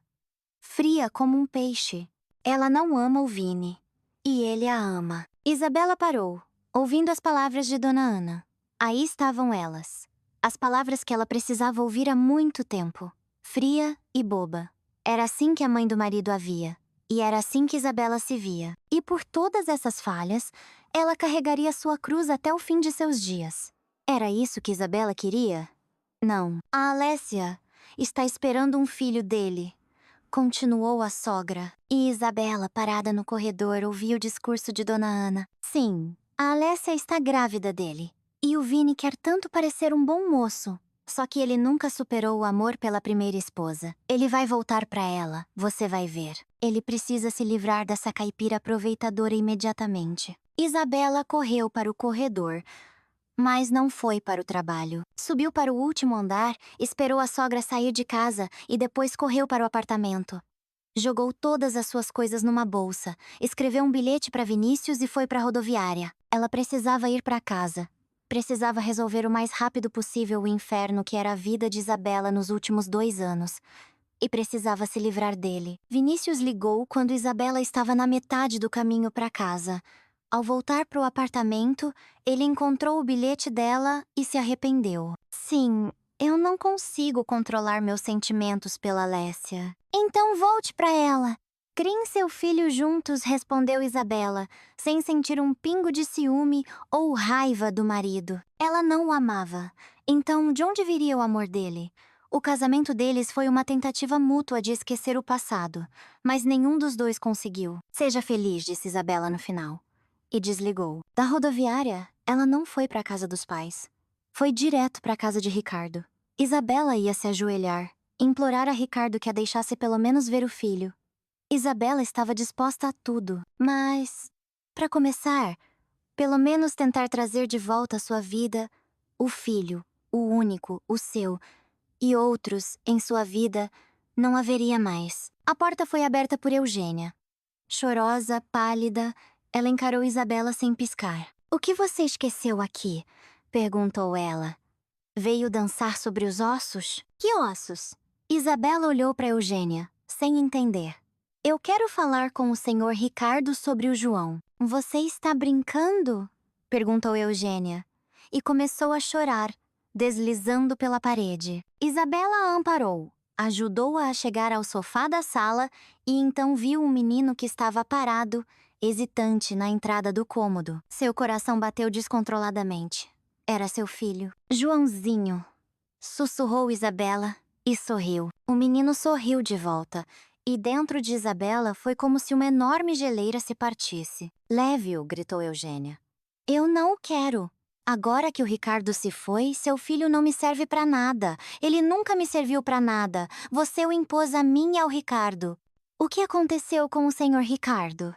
fria como um peixe. Ela não ama o Vini. E ele a ama. Isabela parou, ouvindo as palavras de Dona Ana. Aí estavam elas. As palavras que ela precisava ouvir há muito tempo. Fria e boba. Era assim que a mãe do marido a via. E era assim que Isabela se via. E por todas essas falhas, ela carregaria sua cruz até o fim de seus dias. Era isso que Isabela queria? Não. A Alessia está esperando um filho dele, continuou a sogra. E Isabela, parada no corredor, ouvia o discurso de Dona Ana. Sim, a Alessia está grávida dele. E o Vini quer tanto parecer um bom moço. Só que ele nunca superou o amor pela primeira esposa. Ele vai voltar pra ela, você vai ver. Ele precisa se livrar dessa caipira aproveitadora imediatamente. Isabela correu para o corredor, mas não foi para o trabalho. Subiu para o último andar, esperou a sogra sair de casa e depois correu para o apartamento. Jogou todas as suas coisas numa bolsa, escreveu um bilhete para Vinícius e foi para a rodoviária. Ela precisava ir para casa. Precisava resolver o mais rápido possível o inferno que era a vida de Isabela nos últimos 2 anos. E precisava se livrar dele. Vinícius ligou quando Isabela estava na metade do caminho para casa. Ao voltar para o apartamento, ele encontrou o bilhete dela e se arrependeu. Sim, eu não consigo controlar meus sentimentos pela Alessia. Então volte para ela. Criem seu filho juntos, respondeu Isabela, sem sentir um pingo de ciúme ou raiva do marido. Ela não o amava. Então, de onde viria o amor dele? O casamento deles foi uma tentativa mútua de esquecer o passado, mas nenhum dos dois conseguiu. Seja feliz, disse Isabela no final. E desligou. Da rodoviária, ela não foi para a casa dos pais. Foi direto para a casa de Ricardo. Isabela ia se ajoelhar, implorar a Ricardo que a deixasse pelo menos ver o filho. Isabela estava disposta a tudo, mas, para começar, pelo menos tentar trazer de volta à sua vida o filho, o único, o seu, e outros, em sua vida, não haveria mais. A porta foi aberta por Eugênia. Chorosa, pálida, ela encarou Isabela sem piscar. "O que você esqueceu aqui?" perguntou ela. "Veio dançar sobre os ossos?" "Que ossos?" Isabela olhou para Eugênia, sem entender. "Eu quero falar com o senhor Ricardo sobre o João." "Você está brincando?" perguntou Eugênia, e começou a chorar, deslizando pela parede. Isabela a amparou, ajudou-a a chegar ao sofá da sala e então viu um menino que estava parado, hesitante na entrada do cômodo. Seu coração bateu descontroladamente. Era seu filho. "Joãozinho", sussurrou Isabela e sorriu. O menino sorriu de volta. E dentro de Isabela foi como se uma enorme geleira se partisse. "Leve-o", gritou Eugênia. "Eu não o quero. Agora que o Ricardo se foi, seu filho não me serve para nada. Ele nunca me serviu para nada. Você o impôs a mim e ao Ricardo." "O que aconteceu com o senhor Ricardo?"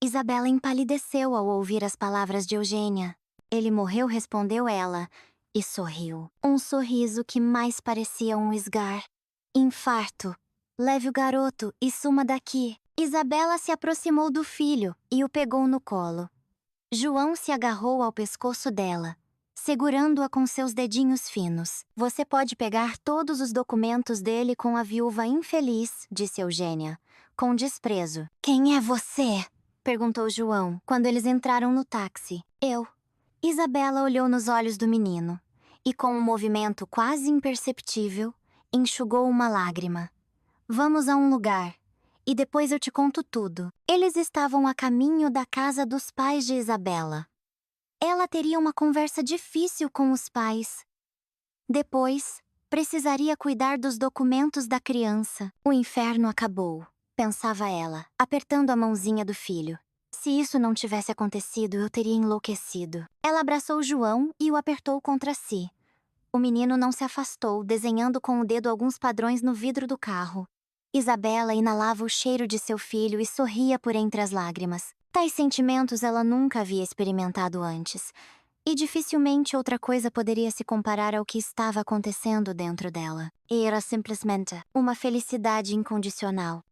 Isabela empalideceu ao ouvir as palavras de Eugênia. "Ele morreu", respondeu ela, e sorriu. Um sorriso que mais parecia um esgar. "Infarto. Leve o garoto e suma daqui." Isabela se aproximou do filho e o pegou no colo. João se agarrou ao pescoço dela, segurando-a com seus dedinhos finos. "Você pode pegar todos os documentos dele com a viúva infeliz", disse Eugênia, com desprezo. "Quem é você?" perguntou João, quando eles entraram no táxi. "Eu." Isabela olhou nos olhos do menino e, com um movimento quase imperceptível, enxugou uma lágrima. "Vamos a um lugar, e depois eu te conto tudo." Eles estavam a caminho da casa dos pais de Isabela. Ela teria uma conversa difícil com os pais. Depois, precisaria cuidar dos documentos da criança. O inferno acabou, pensava ela, apertando a mãozinha do filho. Se isso não tivesse acontecido, eu teria enlouquecido. Ela abraçou João e o apertou contra si. O menino não se afastou, desenhando com o dedo alguns padrões no vidro do carro. Isabela inalava o cheiro de seu filho e sorria por entre as lágrimas. Tais sentimentos ela nunca havia experimentado antes, e dificilmente outra coisa poderia se comparar ao que estava acontecendo dentro dela. Era simplesmente uma felicidade incondicional.